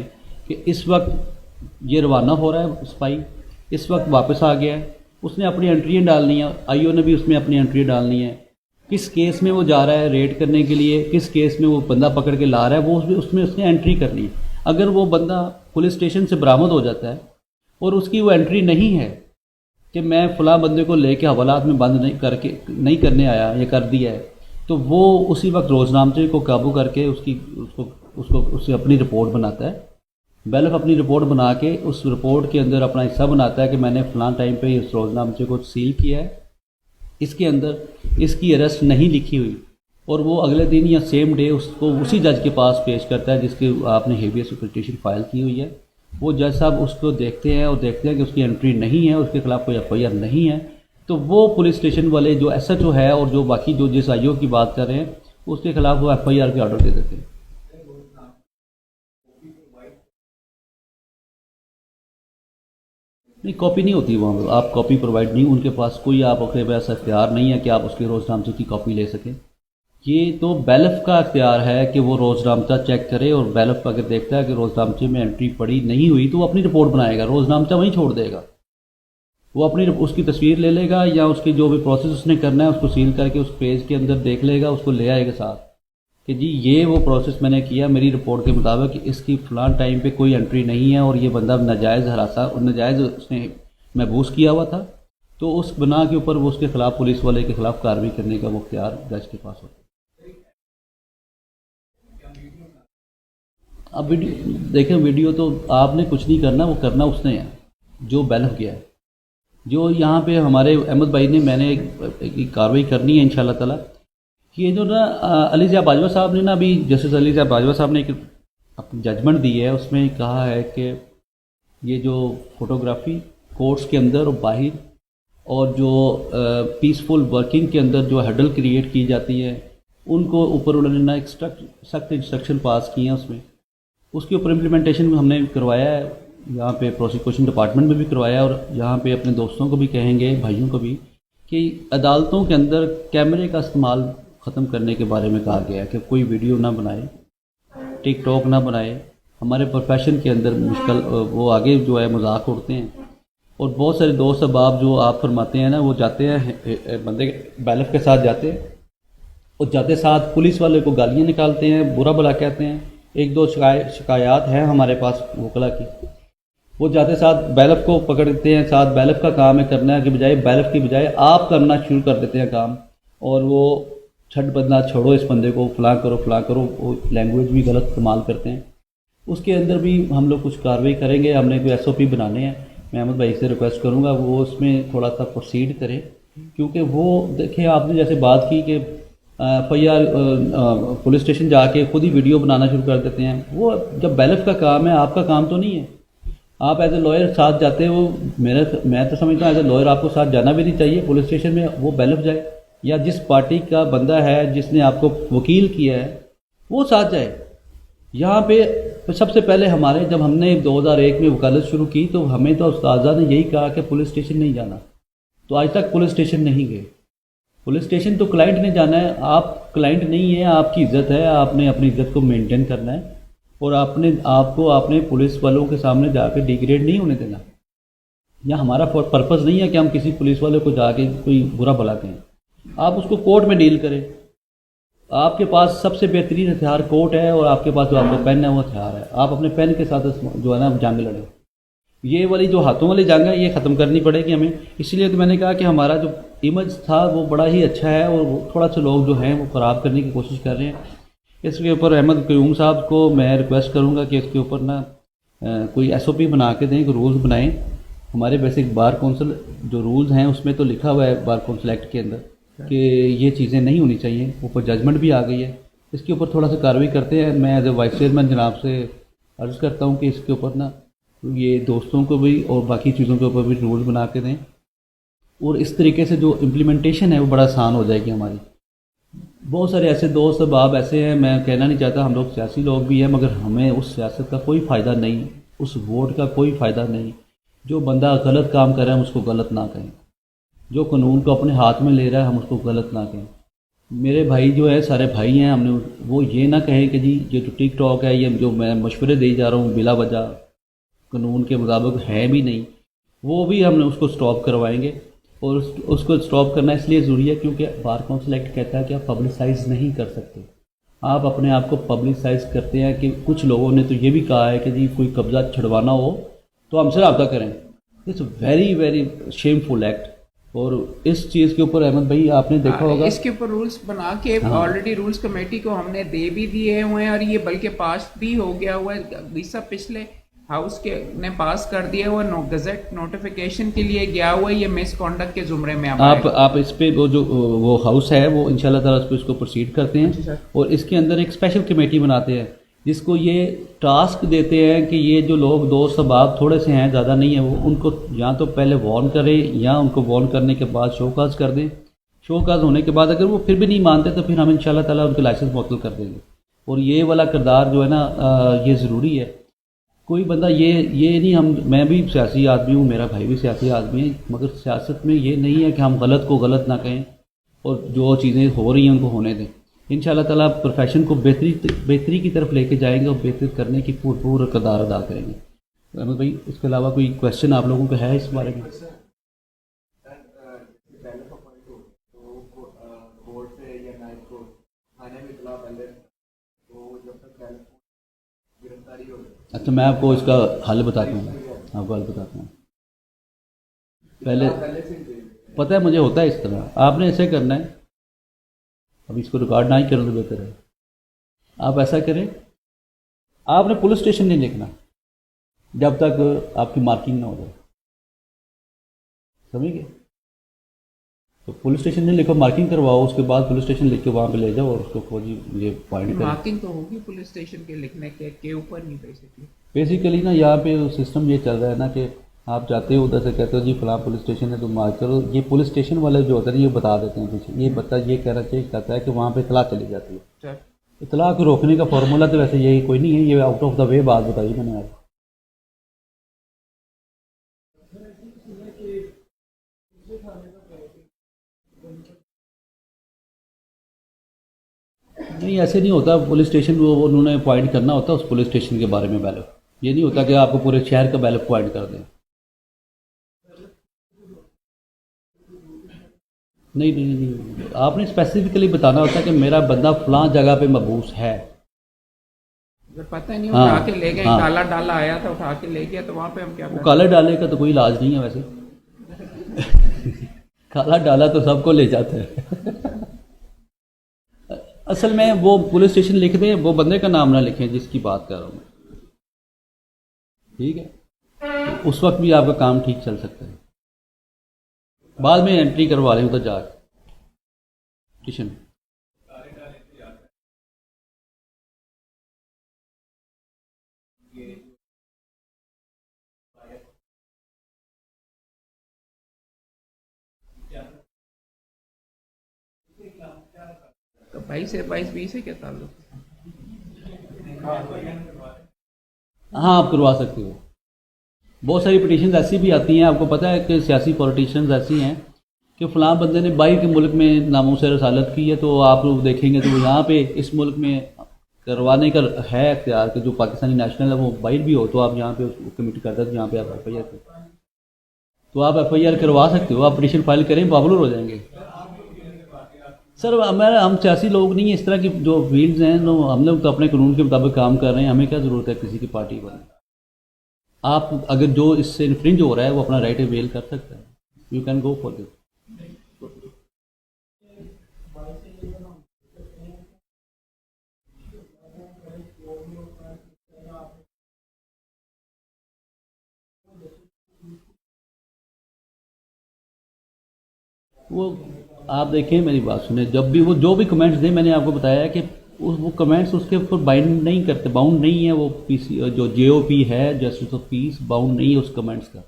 कि इस वक्त ये रवाना हो रहा है सिपाही, इस वक्त वापस आ गया है, उसने अपनी एंट्रियाँ डालनी है, आईओ ने भी उसमें अपनी एंट्री डालनी है, किस केस में वो जा रहा है रेड करने के लिए, किस केस में वो बंदा पकड़ के ला रहा है, वो उसमें उसने एंट्री करनी है। अगर वो बंदा पुलिस स्टेशन से बरामद हो जाता है और उसकी वो एंट्री नहीं है कि मैं फ़लाँ बंदे को लेके हवालात में बंद नहीं करने आया या कर दिया है, तो वो उसी वक्त रोज़नामचे को काबू करके उससे अपनी रिपोर्ट बनाता है। बैलेफ अपनी रिपोर्ट बना के उस रिपोर्ट के अंदर अपना हिस्सा बनाता है कि मैंने फ़लाँ टाइम पे इस रोज़नामचे को सील किया है, इसके अंदर इसकी अरेस्ट नहीं लिखी हुई, और वो अगले दिन या सेम डे उसको उसी जज के पास पेश करता है जिसके आपने हेबियस पिटीशन फाइल की हुई है। वो जज साहब उसको देखते हैं और देखते हैं कि उसकी एंट्री नहीं है, उसके खिलाफ कोई एफआईआर नहीं है, तो वो पुलिस स्टेशन वाले जो एसएचओ है और जो बाकी जो जिस आईओ की बात कर रहे हैं उसके खिलाफ वो एफआईआर के ऑर्डर दे देते हैं। नहीं, कॉपी नहीं होती वहाँ पर, आप कॉपी प्रोवाइड नहीं, उनके पास कोई आपके पास अख्तियार नहीं है कि आप उसके रोज़नामचे की कॉपी ले सकें। ये तो बैलेफ का अख्तियार है कि वो रोज़नामचा चेक करे, और बैलेफ अगर देखता है कि रोज़नामचे में एंट्री पड़ी नहीं हुई तो वो अपनी रिपोर्ट बनाएगा, रोज़नामचा वहीं छोड़ देगा, वो अपनी उसकी तस्वीर ले लेगा या उसकी जो भी प्रोसेस उसने करना है उसको सील करके उस पेज के अंदर देख लेगा, उसको ले आएगा साथ कि जी ये वो प्रोसेस मैंने किया, मेरी रिपोर्ट के मुताबिक इसकी फ़लाँ टाइम पे कोई एंट्री नहीं है और ये बंदा नाजायज़ हरासा और नाजायज़ उसने महबूस किया हुआ था, तो उस बना के ऊपर वो उसके खिलाफ पुलिस वाले के खिलाफ कार्रवाई करने का वो अख्तियार जज के पास होता है। अब वीडियो देखें, वीडियो तो आपने कुछ नहीं करना, वो करना उसने है जो बैलेफ किया है। जो यहाँ पे हमारे अहमद भाई ने मैंने एक कार्रवाई करनी है इंशाल्लाह ताला। ये जो ना अली ज़िया बाजवा साहब ने ना अभी जस्टिस अली ज़िया बाजवा साहब ने एक अपनी जजमेंट दी है, उसमें कहा है कि ये जो फोटोग्राफी कोर्ट्स के अंदर और बाहर और जो पीसफुल वर्किंग के अंदर जो हडल क्रिएट की जाती है उनको ऊपर उन्होंने ना एक सख्त इंस्ट्रक्शन पास किए हैं, उसमें उसके ऊपर इम्प्लीमेंटेशन हमने करवाया है, यहाँ पे प्रोसिक्यूशन डिपार्टमेंट में भी करवाया और यहाँ पे अपने दोस्तों को भी कहेंगे, भाइयों को भी, कि अदालतों के अंदर कैमरे का इस्तेमाल ख़त्म करने के बारे में कहा गया है कि कोई वीडियो ना बनाए, टिकटॉक ना बनाए। हमारे प्रोफेशन के अंदर मुश्किल वो आगे जो है मजाक उड़ते हैं, और बहुत सारे दोस्त अहबाब जो आप फरमाते हैं ना, वो जाते हैं बंदे बैलेफ के साथ जाते हैं और जाते साथ पुलिस वाले को गालियाँ निकालते हैं, बुरा भला कहते हैं। एक दो शिकायत है हमारे पास वकला की, वो जाते साथ बैलेफ को पकड़ते हैं, साथ बैलेफ का काम है करना के बजाय बैलेफ की बजाय आप करना शुरू कर देते हैं काम, और वो छठ बदना छोड़ो इस बंदे को, फलां करो, वो लैंग्वेज भी गलत इस्तेमाल करते हैं। उसके अंदर भी हम लोग कुछ कार्रवाई करेंगे, हमने कोई SOP बनाने हैं। मैं अहमद भाई से रिक्वेस्ट करूँगा वो उसमें थोड़ा सा प्रोसीड करें, क्योंकि वो देखिए आपने जैसे बात की कि FIR पुलिस स्टेशन जाके खुद ही वीडियो बनाना शुरू कर देते हैं। वो जब बैलेफ का काम है, आपका काम तो नहीं है। आप एज ए लॉयर साथ जाते हो, मैं तो समझता हूँ एज ए लॉयर आपको साथ जाना भी नहीं चाहिए पुलिस स्टेशन में, वो बैलेफ जाए, या जिस पार्टी का बंदा है जिसने आपको वकील किया है वो साथ जाए। यहाँ पे सबसे पहले हमारे जब हमने 2001 में वकालत शुरू की तो हमें तो उस्तादा ने यही कहा कि पुलिस स्टेशन नहीं जाना, तो आज तक पुलिस स्टेशन नहीं गए। पुलिस स्टेशन तो क्लाइंट ने जाना है, आप क्लाइंट नहीं है, आपकी इज्जत है, आपने अपनी इज्जत को मेंटेन करना है, और आपने पुलिस वालों के सामने जाके डिग्रेड नहीं होने देना। या हमारा पर्पज़ नहीं है कि हम किसी पुलिस वाले को जाके कोई बुरा भला कहें, आप उसको कोर्ट में डील करें। आपके पास सबसे बेहतरीन हथियार कोर्ट है और आपके पास जो आपका पेन है वो हथियार है। आप अपने पेन के साथ जो है ना जंग लड़ें। ये वाली जो हाथों वाली जंग है ये ख़त्म करनी पड़ेगी हमें। इसलिए तो मैंने कहा कि हमारा जो इमेज था वो बड़ा ही अच्छा है और थोड़ा सा लोग जो हैं वो ख़राब करने की कोशिश कर रहे हैं। इसके ऊपर अहमद क्यूम साहब को मैं रिक्वेस्ट करूँगा कि इसके ऊपर ना कोई SOP बना के दें, कोई रूल्स बनाएं। हमारे बेसिक बार काउंसिल जो रूल्स हैं उसमें तो लिखा हुआ है बार काउंसिल एक्ट के अंदर कि ये चीज़ें नहीं होनी चाहिए। ऊपर जजमेंट भी आ गई है। इसके ऊपर थोड़ा सा कार्रवाई करते हैं। मैं एज ए वाइस चेयरमैन जनाब से अर्ज़ करता हूँ कि इसके ऊपर ना ये दोस्तों को भी और बाकी चीज़ों के ऊपर भी रूल बना के दें और इस तरीके से जो इम्प्लीमेंटेशन है वो बड़ा आसान हो जाएगी हमारी। बहुत सारे ऐसे दोस्त अहबाब ऐसे हैं, मैं कहना नहीं चाहता, हम लोग सियासी लोग भी हैं, मगर हमें उस सियासत का कोई फ़ायदा नहीं, उस वोट का कोई फ़ायदा नहीं। जो बंदा गलत काम कर रहा है हम उसको गलत ना कहें, जो कानून को अपने हाथ में ले रहा है हम उसको गलत ना कहें। मेरे भाई जो है सारे भाई हैं, हमने वो ये ना कहें कि जी ये जो टिकटॉक है ये जो मैं मशवरे दे जा रहा हूँ बिला वजह कानून के मुताबिक है भी नहीं, वो भी हमने उसको स्टॉप करवाएंगे। और उसको स्टॉप करना इसलिए ज़रूरी है क्योंकि बार काउंसिल एक्ट कहता है कि आप पब्लिसाइज़ नहीं कर सकते। आप अपने आप को पब्लिसाइज़ करते हैं कि कुछ लोगों ने तो ये भी कहा है कि जी कोई कब्ज़ा छुड़वाना हो तो हमसे रब्ता करें। It's very very shameful act. और इस चीज़ के ऊपर अहमद भाई आपने देखा होगा इसके ऊपर रूल्स बना के ऑलरेडी रूल्स कमेटी को हमने दे भी दिए हुए हैं और ये बल्कि पास भी हो गया हुआ है। विसा पिछले हाउस के ने पास कर दिया हुआ, गजट नोटिफिकेशन के लिए गया हुआ है। ये मिसकॉन्डक्ट के जुमरे में आप इस पे वो हाउस है वो इंशाल्लाह ताला उस पर इसको प्रोसीड करते हैं और इसके अंदर एक स्पेशल कमेटी बनाते हैं जिसको ये टास्क देते हैं कि ये जो लोग दोस्त अहबाब थोड़े से हैं, ज़्यादा नहीं है, वो उनको या तो पहले वार्न करें या उनको वार्न करने के बाद शोकाज कर दें। शोकाज होने के बाद अगर वो फिर भी नहीं मानते तो फिर हम इंशाल्लाह ताला उनके लाइसेंस मुअत्तल कर देंगे। और ये वाला किरदार जो है ना ये ज़रूरी है। कोई बंदा ये नहीं, मैं भी सियासी आदमी हूँ, मेरा भाई भी सियासी आदमी है, मगर सियासत में ये नहीं है कि हम गलत को गलत ना कहें और जो चीज़ें हो रही हैं उनको होने दें। इंशाल्लाह ताला प्रोफेशन को बेहतरी की तरफ लेके जाएंगे और बेहतर करने की पूरा किरदार अदा करेंगे। अहमद भाई इसके अलावा कोई क्वेश्चन आप लोगों का है इस बारे में? अच्छा मैं आपको इसका हल बताता हूँ। पहले पता है मुझे होता है इस तरह, आपने ऐसे करना है, अब इसको रिकॉर्ड ना ही करो तो बेहतर है। आप ऐसा करें, आपने पुलिस स्टेशन नहीं लिखना जब तक आपकी मार्किंग ना हो जाए, समझ गए? तो पुलिस स्टेशन नहीं लिखो, मार्किंग करवाओ, उसके बाद पुलिस स्टेशन लिख के वहाँ पे ले जाओ और उसको खोजी ये पॉइंट करें। मार्किंग तो होगी पुलिस स्टेशन के लिखने के ऊपर नहीं बेसिकली ना यहाँ पे सिस्टम ये चल रहा है ना कि आप जाते हो उधर से कहते हो जी फलां पुलिस स्टेशन है तो मार्क करो। ये पुलिस स्टेशन वाले जो होते हैं ये बता देते हैं कुछ, ये बता ये कहना चाहिए कहता है कि वहाँ पे इतला चली जाती है। इतला को रोकने का फॉर्मूला तो वैसे यही कोई नहीं है, ये आउट ऑफ द वे बात बताई मैंने आपको। नहीं ऐसे नहीं होता, पुलिस स्टेशन वो उन्होंने अपॉइंट करना होता है उस पुलिस स्टेशन के बारे में बैलेट। ये नहीं होता कि आपको पूरे शहर का बैलेट अपॉइंट कर दें। नहीं, आपने स्पेसिफिकली बताना होता है कि मेरा बंदा फलां जगह पे मबूस है। पता नहीं उठा के ले गए, काला डाला आया था उठा के ले गया, तो वहाँ पे हम क्या करें? काला डाले का तो कोई इलाज नहीं है वैसे काला डाला तो सबको ले जाता है असल में वो पुलिस स्टेशन लिख दें, वो बंदे का नाम ना लिखें जिसकी बात कर रहा हूँ, ठीक है? उस वक्त भी आपका काम ठीक चल सकता है। बाद में एंट्री करवा लें उधर जाकर स्टेशन। तो 22 से क्या ताल्लुक? हाँ आप करवा सकते हो। बहुत सारी पिटीशन ऐसी भी आती हैं, आपको पता है कि सियासी पॉलिटिशियंस ऐसी हैं कि फ़लाँ बंदे ने बाहर के मुल्क में नामों से रसालत की है, तो आप लोग देखेंगे तो यहाँ पे इस मुल्क में करवाने का है अख्तियार कि जो पाकिस्तानी नेशनल है वो बाहर भी हो तो आप यहाँ पे कमिट करते हैं, यहाँ पे आप FIR तो आप FIR करवा सकते हो। आप पिटीशन फाइल करें, पॉपुलर हो जाएंगे। सर हमारा हम सियासी लोग नहीं हैं, इस तरह की जो फील्ड्स हैं तो हम लोग तो अपने कानून के मुताबिक काम कर रहे हैं, हमें क्या ज़रूरत है किसी की पार्टी बनने। आप अगर जो इससे इन्फ्रिंज हो रहा है वो अपना राइट अवेल कर सकता है, you can go for this. वो आप देखें, मेरी बात सुने, जब भी वो जो भी कमेंट्स दें, मैंने आपको बताया कि वो कमेंट्स उसके ऊपर बाइंड नहीं करते, बाउंड नहीं है वो पीसी जो जेओपी है, जस्टिस ऑफ पीस, बाउंड नहीं है उस कमेंट्स का,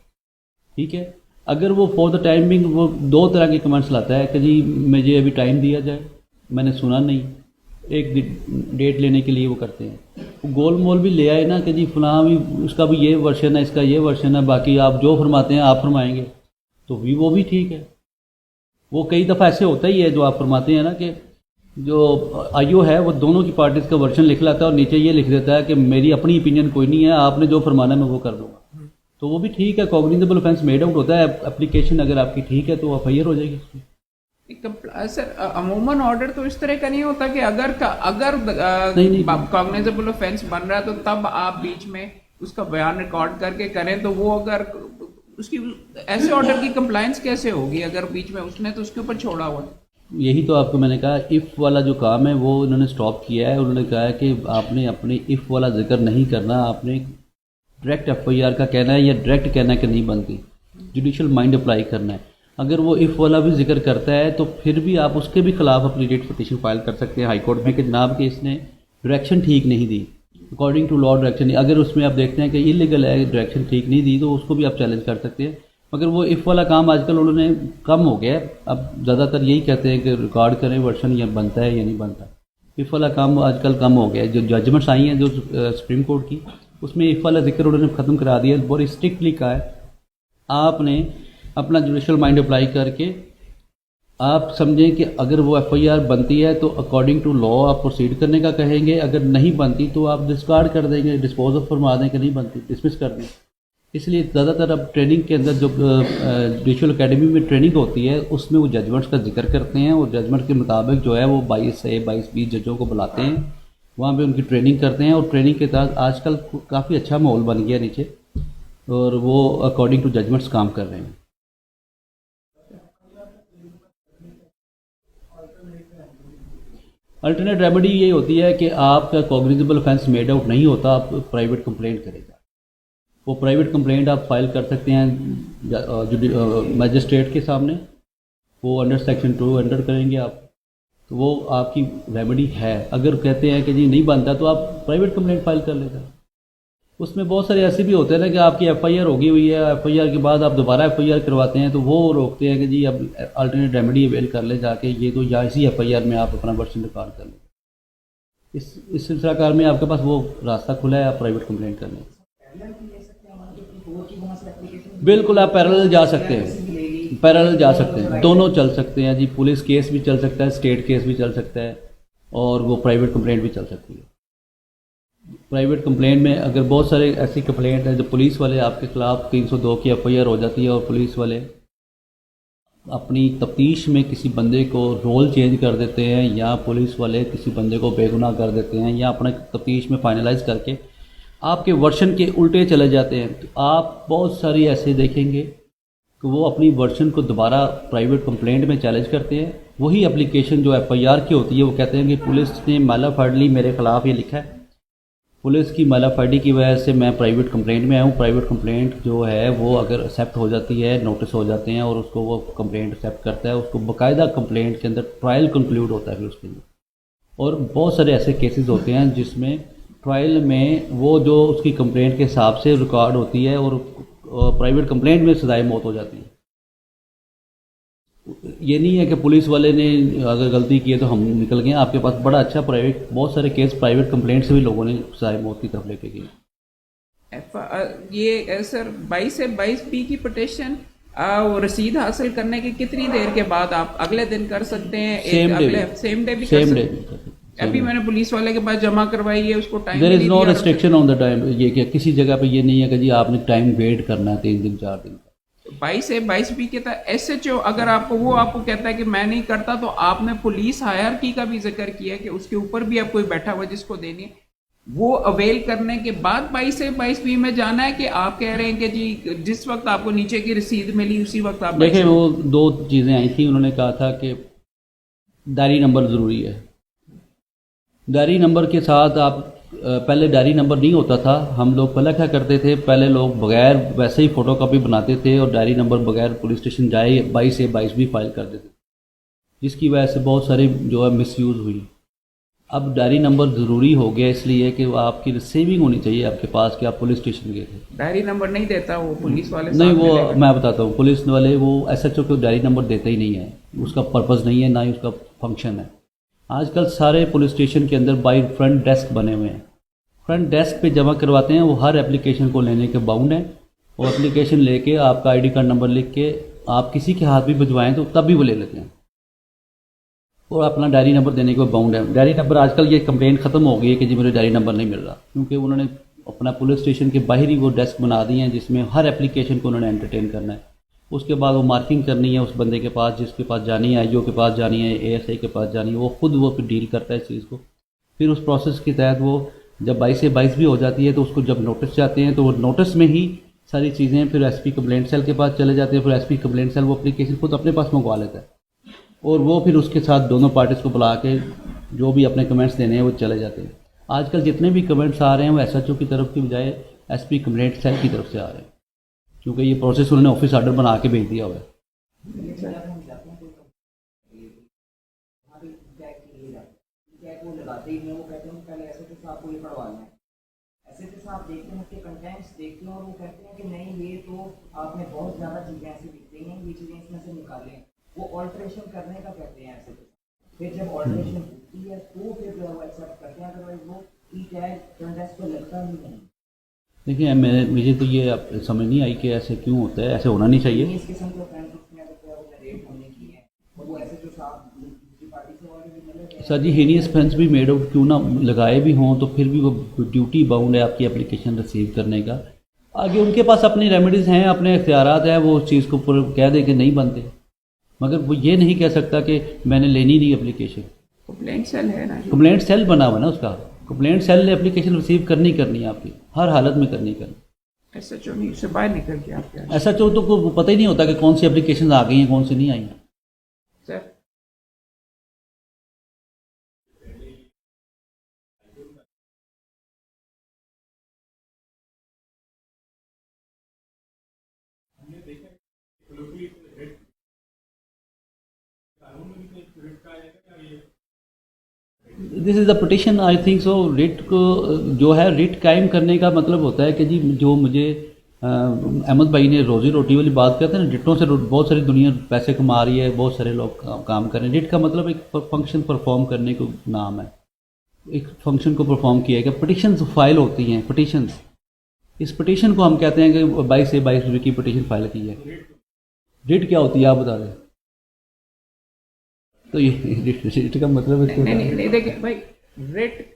ठीक है। अगर वो फॉर द टाइमिंग वो दो तरह के कमेंट्स लाता है कि जी मुझे अभी टाइम दिया जाए, मैंने सुना नहीं, एक डेट लेने के लिए वो करते हैं। वो गोल मोल भी ले आए ना कि जी फलां भी उसका भी ये वर्जन है, इसका ये वर्जन है, बाकी आप जो फरमाते हैं आप फरमाएंगे, तो भी वो भी ठीक है। वो कई दफ़ा ऐसे होता ही है जो आप फरमाते हैं ना कि जो आईओ है वो दोनों की पार्टीज़ का वर्जन लिख लाता है और नीचे ये लिख देता है कि मेरी अपनी ओपिनियन कोई नहीं है, आपने जो फरमाना मैं वो कर दूंगा, तो वो भी ठीक है। कॉग्निजेबल ऑफेंस मेड आउट होता है, एप्लीकेशन अगर आपकी ठीक है तो एफआईआर हो जाएगी उसमें। सर अमूमन ऑर्डर तो इस तरह का नहीं होता कि अगर कॉग्निजेबल ऑफेंस बन रहा है तो तब आप बीच में उसका बयान रिकॉर्ड करके करें, तो वो अगर उसकी ऐसे ऑर्डर की कंप्लायंस कैसे होगी अगर बीच में उसने तो उसके ऊपर छोड़ा हुआ। यही तो आपको मैंने कहा, इफ़ वाला जो काम है वो उन्होंने स्टॉप किया है। उन्होंने कहा है कि आपने अपने इफ़ वाला जिक्र नहीं करना, आपने डायरेक्ट एफआईआर का कहना है या डायरेक्ट कहना है कि नहीं बनती, जुडिशल माइंड अप्लाई करना है। अगर वो इफ़ वाला भी जिक्र करता है तो फिर भी आप उसके भी खिलाफ अपनी रिट पिटीशन फाइल कर सकते हैं हाई कोर्ट में कि जनाब कि इसने डायरेक्शन ठीक नहीं दी, अकॉर्डिंग टू लॉ डायरेक्शन। अगर उसमें आप देखते हैं कि इलीगल है, डायरेक्शन ठीक नहीं दी, तो उसको भी आप चैलेंज कर सकते हैं। मगर वो इफ़ वाला काम आजकल उन्होंने कम हो गया है, अब ज़्यादातर यही कहते हैं कि रिकॉर्ड करें वर्जन या बनता है या नहीं बनता। इफ़ वाला काम आजकल कम हो गया है। जो जजमेंट्स आई हैं जो सुप्रीम कोर्ट की, उसमें इफ़ वाला जिक्र उन्होंने ख़त्म करा दिया, बहुत स्ट्रिक्टली कहा है आपने अपना जुडिशल माइंड अप्लाई करके आप समझें कि अगर वो एफआईआर बनती है तो अकॉर्डिंग टू लॉ आप प्रोसीड करने का कहेंगे, अगर नहीं बनती तो आप डिस्कार्ड कर देंगे, डिस्पोज ऑफ फरमा दें कि नहीं बनती, डिसमिस कर दें। इसलिए ज़्यादातर अब ट्रेनिंग के अंदर जो जुडिशल एकेडमी में ट्रेनिंग होती है उसमें वो जजमेंट्स का जिक्र करते हैं और जजमेंट के मुताबिक जो है वो 22 जजों को बुलाते हैं, वहाँ पे उनकी ट्रेनिंग करते हैं। और ट्रेनिंग के तहत आजकल काफ़ी अच्छा माहौल बन गया नीचे और वो अकॉर्डिंग टू जजमेंट्स काम कर रहे हैं। अल्टरनेट रेमेडी ये होती है कि आपका कॉग्निजेबल ऑफेंस मेड आउट नहीं होता, आप प्राइवेट कंप्लेंट करेगा। वो प्राइवेट कंप्लेंट आप फाइल कर सकते हैं मजिस्ट्रेट के सामने, वो अंडर सेक्शन 2 अंडर करेंगे आप, तो वो आपकी रेमेडी है। अगर कहते हैं कि जी नहीं बनता तो आप प्राइवेट कंप्लेंट फाइल कर लेगा। उसमें बहुत सारे ऐसे भी होते हैं ना कि आपकी एफआईआर होगी हुई है, एफआईआर के बाद आप दोबारा एफआईआर करवाते हैं तो वो रोकते हैं कि जी अब अल्टरनेट रेमेडी अवेल कर ले जाके, ये तो या इसी एफआईआर में आप अपना वर्जन रिकॉर्ड कर लें। इस सिलसिलाकार में आपके पास वो रास्ता खुला है आप प्राइवेट कंप्लेंट कर लें। बिल्कुल आप पैरेलल जा सकते हैं, पैरेलल जा सकते हैं, दोनों चल सकते हैं जी। पुलिस केस भी चल सकता है, स्टेट केस भी चल सकता है और वो प्राइवेट कंप्लेंट भी चल सकती है। प्राइवेट कंप्लेंट में अगर बहुत सारे ऐसी कंप्लेंट हैं जो पुलिस वाले आपके खिलाफ 302 की एफआईआर हो जाती है और पुलिस वाले अपनी तफ्तीश में किसी बंदे को रोल चेंज कर देते हैं या पुलिस वाले किसी बंदे को बेगुनाह कर देते हैं या अपने तफ्तीश में फाइनलाइज करके आपके वर्शन के उल्टे चले जाते हैं, तो आप बहुत सारी ऐसे देखेंगे कि वो अपनी वर्शन को दोबारा प्राइवेट कंप्लेंट में चैलेंज करते हैं। वही एप्लीकेशन जो एफआईआर की होती है वो कहते हैं कि पुलिस ने मैलाफर्डली मेरे खिलाफ ये लिखा है, पुलिस की मैलाफर्डी की वजह से मैं प्राइवेट कंप्लेंट में आया हूँ। प्राइवेट कंप्लेंट जो है वो अगर एक्सेप्ट हो जाती है, नोटिस हो जाते हैं और उसको वो कंप्लेंट एक्सेप्ट करता है, उसको बाकायदा कंप्लेंट के अंदर ट्रायल कंक्लूड होता है फिर उसके लिए। और बहुत सारे ऐसे केसेस होते हैं जिसमें ट्रायल में वो जो उसकी कंप्लेंट के हिसाब से रिकॉर्ड होती है और प्राइवेट कंप्लेंट में सजाए मौत हो जाती है। ये नहीं है कि पुलिस वाले ने अगर गलती की है तो हम निकल गए। आपके पास बड़ा अच्छा प्राइवेट, बहुत सारे केस प्राइवेट कंप्लेंट से भी लोगों ने सजाए मौत की तरफ लेके गए। ये सर 22 से 22B की पिटीशन रसीद हासिल करने की कितनी देर के बाद आप अगले दिन कर सकते हैं? सेम डे भी कर सकते हैं। अभी मैंने पुलिस वाले के पास जमा करवाई है, उसको time there is no restriction on the time. ये क्या किसी जगह पे ये नहीं है कि जी आपने टाइम वेट करना है 3 दिन 4 दिन। 22A 22B के तहत SHO अगर आपको कहता है कि मैं नहीं करता, तो आपने पुलिस हायरार्की का भी जिक्र किया कि उसके ऊपर भी अब कोई बैठा हुआ जिसको देनी है, वो अवेल करने के बाद 22A 22B में जाना है, कि आप कह रहे हैं कि जी जिस वक्त आपको नीचे की रसीद मिली उसी वक्त आप देखिए, वो दो चीज़ें आई थी। उन्होंने कहा था कि डायरी नंबर ज़रूरी है। डायरी नंबर के साथ आप पहले डायरी नंबर नहीं होता था। हम लोग पहले क्या करते थे, पहले लोग बगैर वैसे ही फ़ोटोकॉपी बनाते थे और डायरी नंबर बगैर पुलिस स्टेशन जाए 22A 22B फाइल कर देते थे, जिसकी वजह से बहुत सारी जो है मिसयूज़ हुई। अब डायरी नंबर ज़रूरी हो गया, इसलिए कि वो आपकी रिसीविंग होनी चाहिए आपके पास कि आप पुलिस स्टेशन गए थे। डायरी नंबर नहीं देता वो पुलिस वाले, नहीं, वो मैं बताता हूँ, पुलिस वाले वो SHO को डायरी नंबर देते ही नहीं है। उसका पर्पज़ नहीं है, ना ही उसका फंक्शन है। आजकल सारे पुलिस स्टेशन के अंदर बाई फ्रंट डेस्क बने हुए हैं। फ्रंट डेस्क पे जमा करवाते हैं, वो हर एप्लीकेशन को लेने के बाउंड है। वो एप्लीकेशन लेके आपका ID कार्ड नंबर लिख के आप किसी के हाथ भी भिजवाएं तो तब भी वो ले लेते हैं, और अपना डायरी नंबर देने को बाउंड है। डायरी नंबर आजकल ये कंप्लेंट ख़त्म हो गई है कि जी मुझे डायरी नंबर नहीं मिल रहा, क्योंकि उन्होंने अपना पुलिस स्टेशन के बाहर ही वो डेस्क बना दिए हैं जिसमें हर एप्लीकेशन को उन्होंने एंटरटेन करना है। उसके बाद वो मार्किंग करनी है उस बंदे के पास, जिसके पास जानी है, IO के पास जानी है, ASI के पास जानी है, वो खुद वो डील करता है इस चीज़ को। फिर उस प्रोसेस के तहत वो जब 22A 22B हो जाती है तो उसको जब नोटिस जाते हैं तो वो नोटिस में ही सारी चीज़ें फिर SP कंप्लेंट सेल के पास चले जाते हैं। फिर SP कंप्लेंट सेल वो एप्लीकेशन खुद अपने पास मंगवा लेता है, और वो फिर उसके साथ दोनों पार्टीज़ को बुला के जो भी अपने कमेंट्स देने हैं वो चले जाते हैं। आजकल जितने भी कमेंट्स आ रहे हैं वो SHO की तरफ की बजाय SP कंप्लेंट सेल की तरफ से आ रहे हैं, क्योंकि ये प्रोसेस उन्होंने ऑफिस ऑर्डर बना के भेज दिया हुआ है। आप देखते हैं उसके कंटेंट्स देखते हैं और वो कहते हैं कि नहीं ये तो आपने बहुत ज़्यादा चीज़ें ऐसी लिख दी हैं, ये चीज़ें इसमें से निकालें, वो ऑल्ट्रेशन करने का कहते हैं ऐसे। फिर जब ऑल्ट्रेशन होती है तो फिर जो है वो एक्सेप्ट करते हैं, अदरवाइज वो ई टैग कंटेंट्स को लगता ही नहीं। देखिए, मुझे तो ये समझ नहीं आई कि ऐसे क्यों होता है, ऐसे होना नहीं चाहिए। इस किस्म के फ्रेंड्स में अगर रेट होने की है और वो ऐसे जो साफ दूसरी पार्टी से ऑलरेडी मिले सर जी, हीनियस फेंस भी मेड आउट क्यों ना लगाए भी हों तो फिर भी वो ड्यूटी बाउंड है आपकी एप्लीकेशन रिसीव करने का। आगे उनके पास अपनी रेमेडीज़ हैं, अपने इख्तियारात हैं, वो उस चीज़ को कह दे कि नहीं बनते, मगर वो ये नहीं कह सकता कि मैंने लेनी नहीं एप्लीकेशन। कंप्लेंट सेल है ना, कंप्लेंट सेल बना हुआ ना उसका। कंप्लेंट सेल ने एप्लीकेशन रिसीव करनी है आपकी, हर हालत में करनी। SHO नहीं उससे बाहर निकल के आप क्या SHO तो को पता ही नहीं होता कि कौन सी एप्लीकेशन आ गई हैं कौन सी नहीं आई हैं। Sir. This is the petition, I think so. Writ को जो है, रिट कायम करने का मतलब होता है कि जी जो मुझे अहमद भाई ने रोज़ी रोटी वाली बात करते हैं ना, रिटों से बहुत सारी दुनिया पैसे कमा रही है, बहुत सारे लोग काम कर रहे हैं। रिट का मतलब एक फंक्शन परफॉर्म करने को नाम है, एक फंक्शन को परफॉर्म किया है कि पिटिशन्स फाइल होती हैं। पिटिशन्स, इस पिटिशन को हम कहते हैं कि 22A 22B की पिटिशन फाइल की है। रिट क्या होती है आप बता दें। तो ये रिट का मतलब है नहीं देखिए भाई, रिट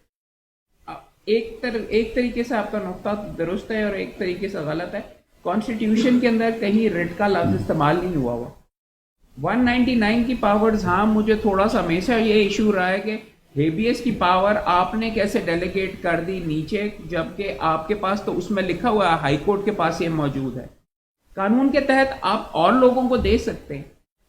एक तरीके से आपका नुक्ता दुरुस्त है और एक तरीके से गलत है। कॉन्स्टिट्यूशन के अंदर कहीं रिट का लफ्ज इस्तेमाल नहीं हुआ 199 की पावर्स, हाँ मुझे थोड़ा सा हमेशा ये इशू रहा है कि हेबियस की पावर आपने कैसे डेलीगेट कर दी नीचे, जबकि आपके पास तो उसमें लिखा हुआ है, हाई कोर्ट के पास ये मौजूद है। कानून के तहत आप और लोगों को दे सकते हैं,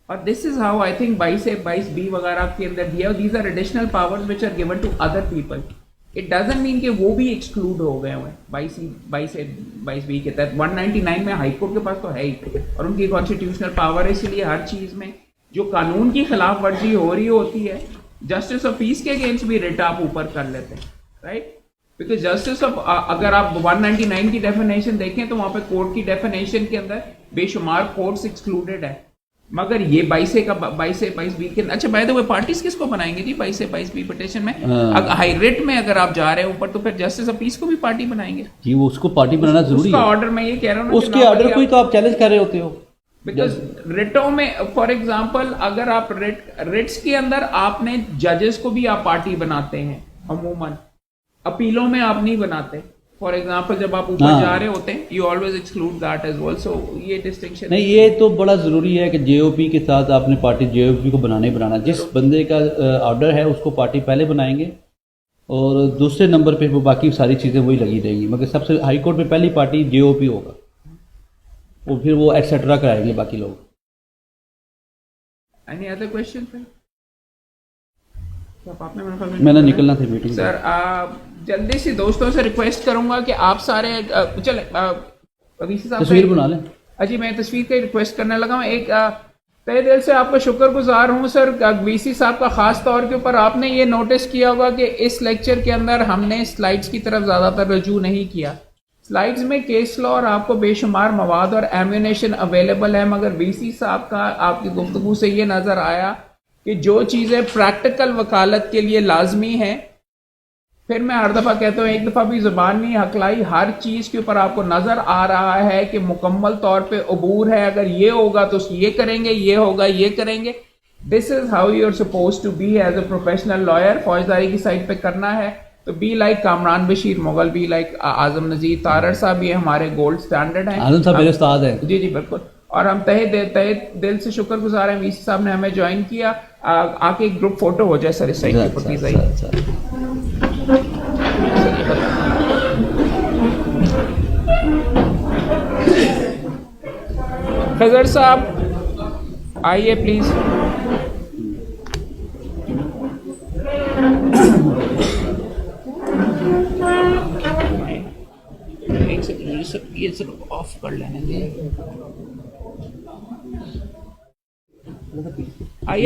और this is how I think 22A 22B वगैरह के अंदर दिया। These are additional powers which are given to other people. It doesn't mean कि वो भी एक्सक्लूड हो गए हुए 22A 22B के तहत। 199 में हाई कोर्ट के पास तो है ही, और उनकी कॉन्स्टिट्यूशनल पावर है। इसलिए हर चीज में जो कानून की खिलाफ वर्जी हो रही होती है, जस्टिस ऑफ पीस के अगेंस्ट भी रिट आप ऊपर कर लेते हैं, राइट। बिकॉज जस्टिस ऑफ, अगर आप 199 की डेफिनेशन देखें तो वहां पे कोर्ट की डेफिनेशन के अंदर बेशुमार कोर्ट्स एक्सक्लूडेड है, मगर ये 22A 22B के, अच्छा बाय द वे पार्टीज किसको बनाएंगे जी 22A 22B पिटीशन में? हाई रेट में अगर आप जा रहे हैं ऊपर, तो फिर जस्टिस ऑफ पीस को भी पार्टी बनाएंगे जी। वो उसको पार्टी बनाना जरूरी है। उसका ऑर्डर मैं ये कह रहा हूँ, उसके ऑर्डर को ही तो आप चैलेंज कर रहे होते हो। बिकॉज रिटों में फॉर एग्जाम्पल, अगर आप रिट्स के अंदर आपने जजेस को भी आप पार्टी बनाते हैं, अमूमन अपीलों में आप नहीं बनाते। फॉर एग्जाम्पल जब आप ऊपर हाँ। जा रहे होते हैं you always exclude that as well, so ये डिस्टिंक्शन नहीं, ये तो बड़ा ज़रूरी है कि जेओपी के साथ आपने पार्टी जेओपी को बनाना ही बनाना। जिस बंदे का ऑर्डर है उसको पार्टी पहले बनाएंगे और दूसरे नंबर पे वो बाकी सारी चीज़ें वही लगी रहेंगी, मगर सबसे हाई कोर्ट में पहली पार्टी जेओपी होगा, और फिर वो एटसेट्रा कराएंगे बाकी लोग। Any other question sir? मैंने निकलना था मीटिंग से। सर जल्दी से दोस्तों से रिक्वेस्ट करूंगा कि आप सारे चले वीसी साहब तस्वीर बना लें। अजी मैं तस्वीर की रिक्वेस्ट करने लगा हूँ। एक तहे दिल से आपका शुक्रगुजार हूँ सर वीसी साहब का, खास तौर के ऊपर आपने ये नोटिस किया होगा कि इस लेक्चर के अंदर हमने स्लाइड्स की तरफ ज़्यादातर रजू नहीं किया। स्लाइड्स में केस लॉ और आपको बेशुमार मवाद और एम्यूनेशन अवेलेबल है, मगर वीसी साहब का आपकी गुफ्तगू से ये नज़र आया कि जो चीज़ें प्रैक्टिकल वकालत के लिए लाजमी हैं, फिर मैं हर दफ़ा कहता हूँ एक दफ़ा भी ज़ुबान नहीं हकलाई, हर चीज़ के ऊपर आपको नज़र आ रहा है कि मुकम्मल तौर पे अबूर है, अगर ये होगा तो ये करेंगे, ये होगा ये करेंगे। This is how you are suppose to be as a professional lawyer. फौजदारी की साइड पे करना है तो be like Kamran Bashir Mughal, be like Azam Nazir Tarar साहब, ये हमारे गोल्ड स्टैंडर्ड हैं। आजम साहब मेरे उस्ताद हैं। जी जी बिल्कुल, और हम तहे दिल से शुक्रगुजार हैं वीसी साहब ने हमें ज्वाइन किया। आके एक ग्रुप फोटो हो जाए सर इस साइड के ऊपर प्लीज आइए। खजर साहब आइए प्लीज। एक सेकंड ये सब ऑफ कर लेने दे। आइए